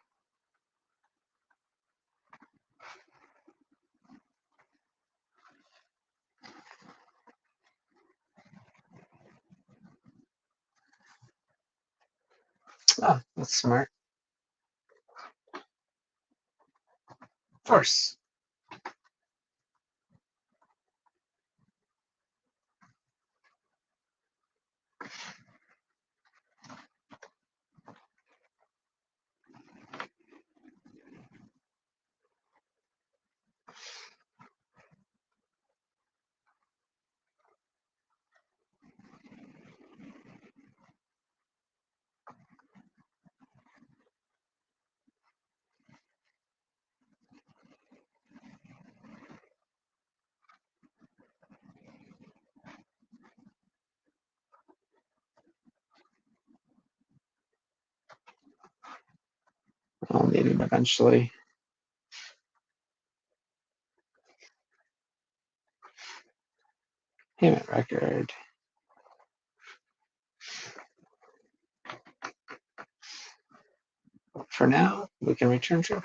Oh, that's smart. Force. I'll need it eventually. Payment record. For now, we can return true.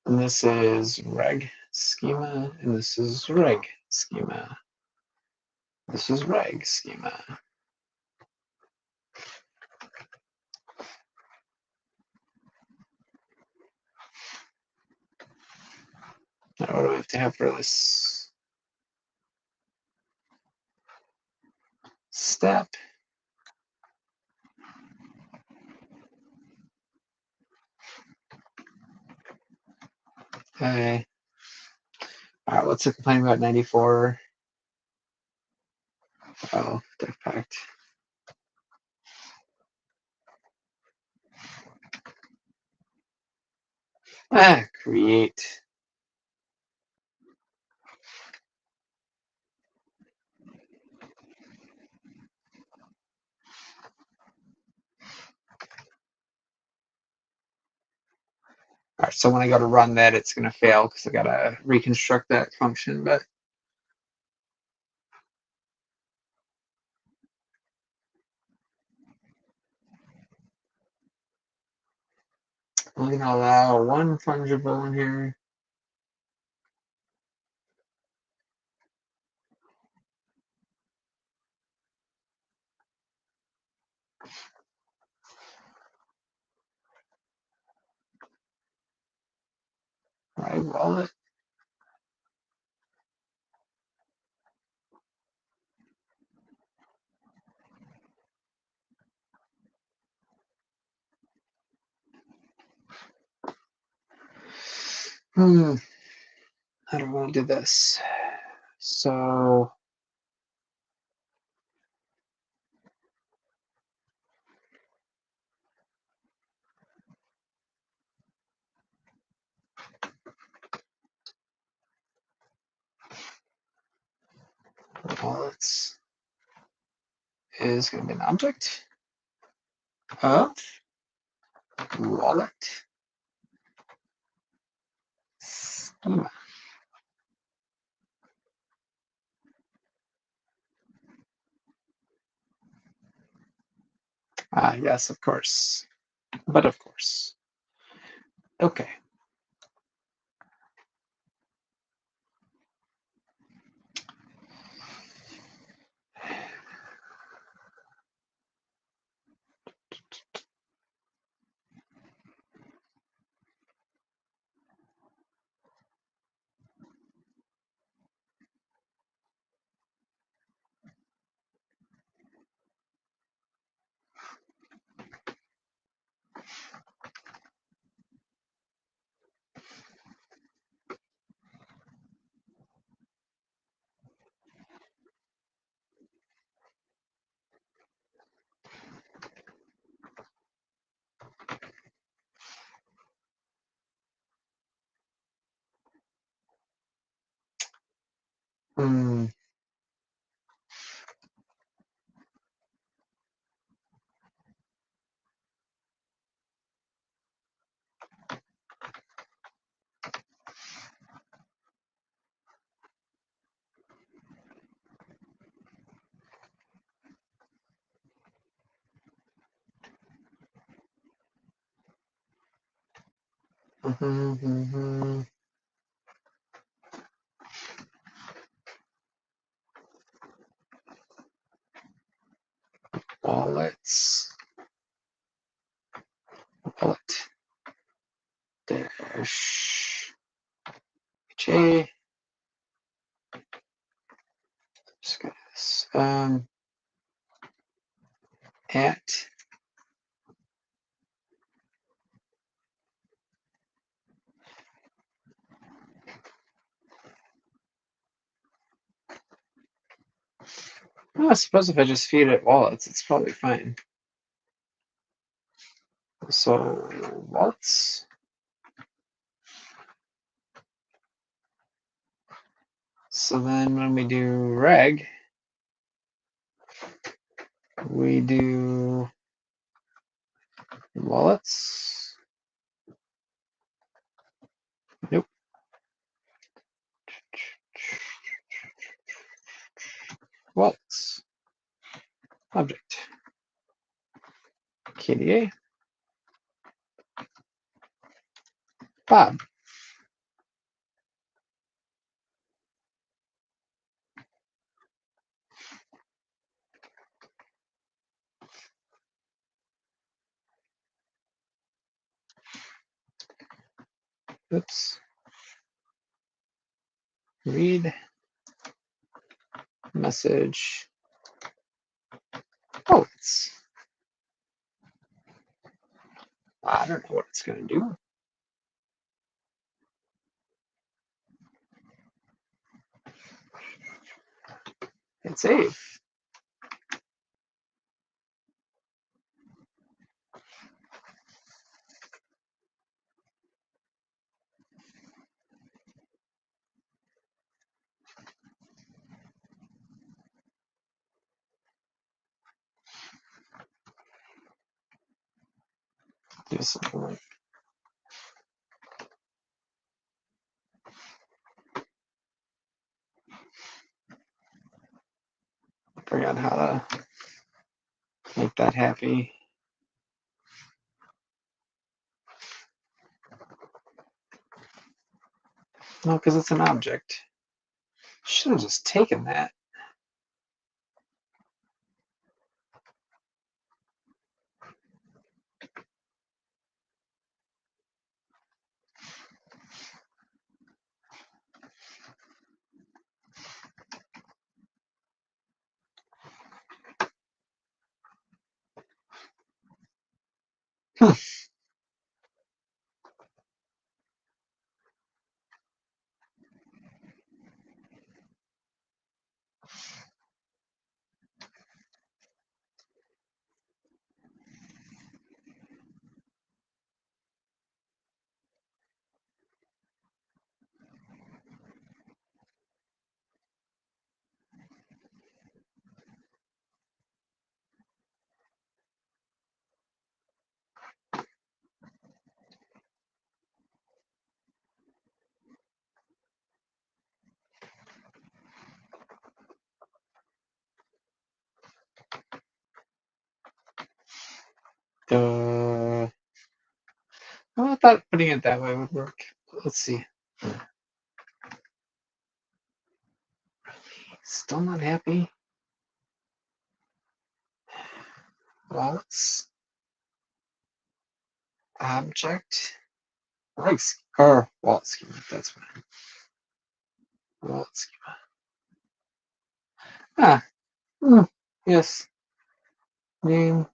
And this is reg schema, and this is reg schema. This is reg schema. Now, what do we have to have for this step? Okay. All right, what's the complaint about 94? Oh, deck pact. Create. All right, so when I go to run that, it's going to fail because I got to reconstruct that function, but I'm going to allow one fungible in here. Right, wallet. How do I want to do this? So wallets is going to be an object of wallet schema. Yes, of course. But of course. Okay. Hmm. Wallets. Wallet. Dash. J. Just got this. At. Oh, I suppose if I just feed it wallets, it's probably fine. So wallets. So then when we do reg, we do wallets. Nope. Wallets. Object. KDA. Bob. Oops. Read message. Oh, I don't know what it's going to do. Hit save. Do something like figure out how to make that happy. No, because it's an object. Should have just taken that. Well, I thought putting it that way would work. Let's see. Still not happy. Wallets. Object. Like or wallet schema. That's fine. Wallet schema. Ah. Yes. Name.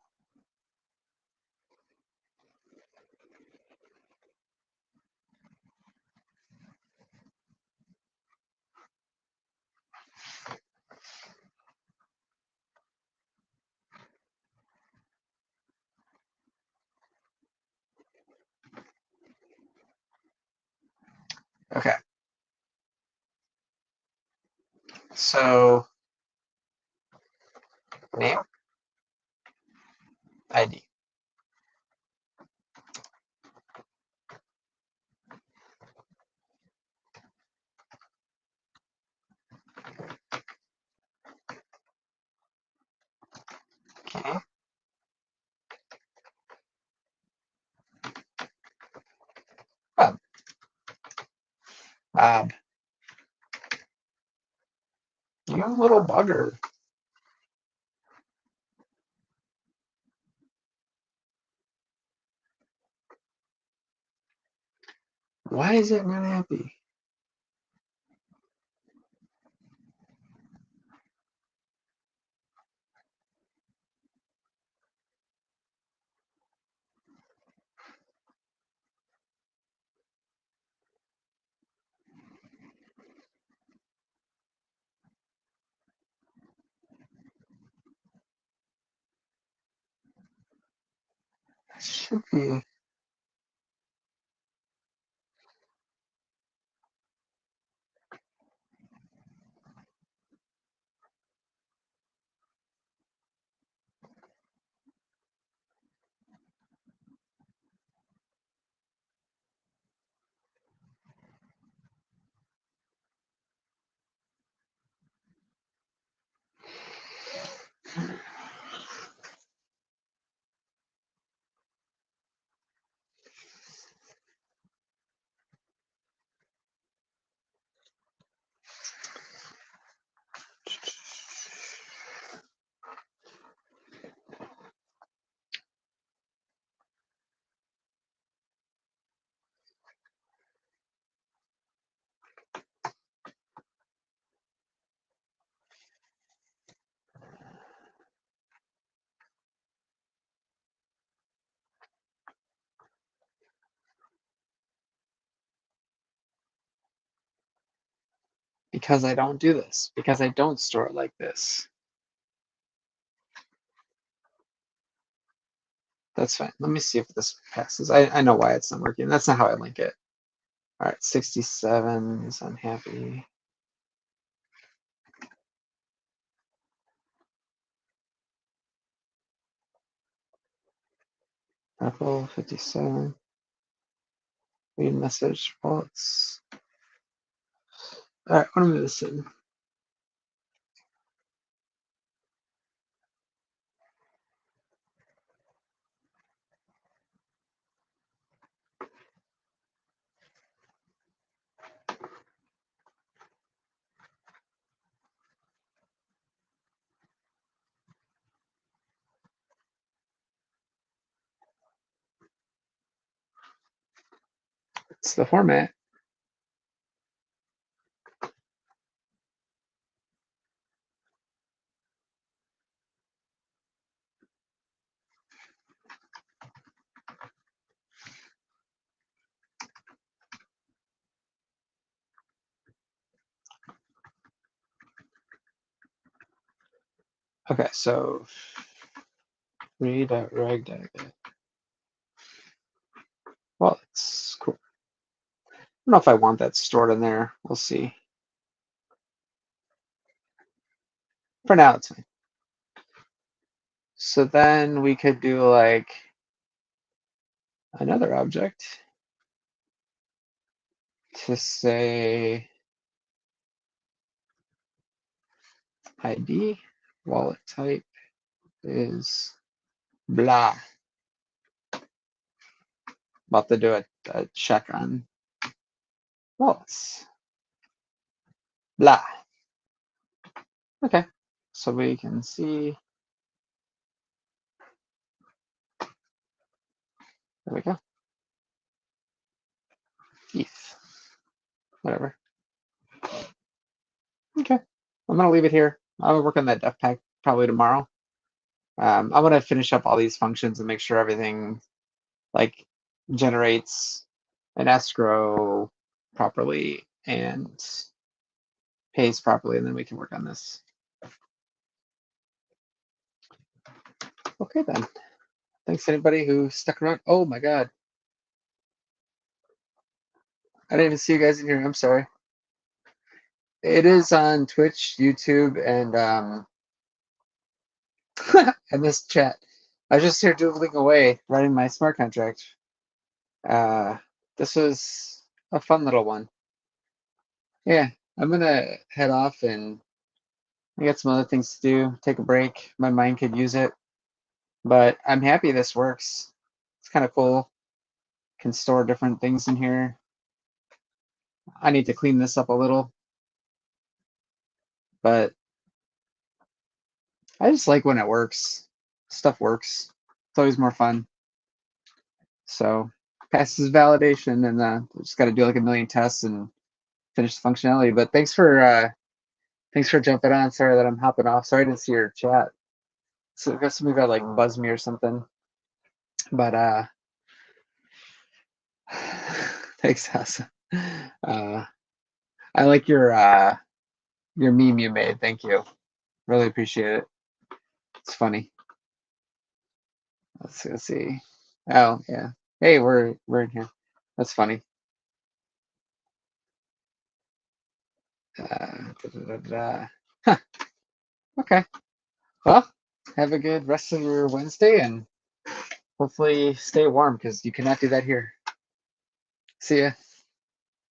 Okay. So name, ID. Okay. Bob. Bob. You little bugger. Why is it not happy? It should be. Because I don't do this. Because I don't store it like this. That's fine. Let me see if this passes. I know why it's not working. That's not how I link it. All right, 67 is unhappy. Apple 57. Read message bullets. All right, what am I missing? It's the format. Okay, so read.reg.get. Well, it's cool. I don't know if I want that stored in there. We'll see. For now, it's fine. So then we could do like another object to say ID, wallet type is blah. About to do a check on wallets. Blah. Okay, so we can see. There we go. ETH. Whatever. Okay, I'm gonna leave it here. I'll work on that def pack probably tomorrow. I'm gonna finish up all these functions and make sure everything like generates an escrow properly and pays properly, and then we can work on this. Okay then. Thanks anybody who stuck around. Oh my God. I didn't even see you guys in here. I'm sorry. It is on Twitch, YouTube, and and this chat. I was just here doodling away, writing my smart contract. This was a fun little one. Yeah, I'm gonna head off and I got some other things to do. Take a break. My mind could use it, but I'm happy this works. It's kind of cool. Can store different things in here. I need to clean this up a little, but I just like when it works. Stuff works. It's always more fun. So passes validation, and just got to do like a million tests and finish the functionality. But thanks for jumping on. Sorry that I'm hopping off. Sorry I didn't see your chat. So I guess somebody got like buzz me or something. But thanks, Hassa. I like your meme you made. Thank you. Really appreciate it. It's funny. Let's see. Oh yeah. Hey, we're in here. That's funny. Huh. Okay. Well, have a good rest of your Wednesday and hopefully stay warm because you cannot do that here. See ya.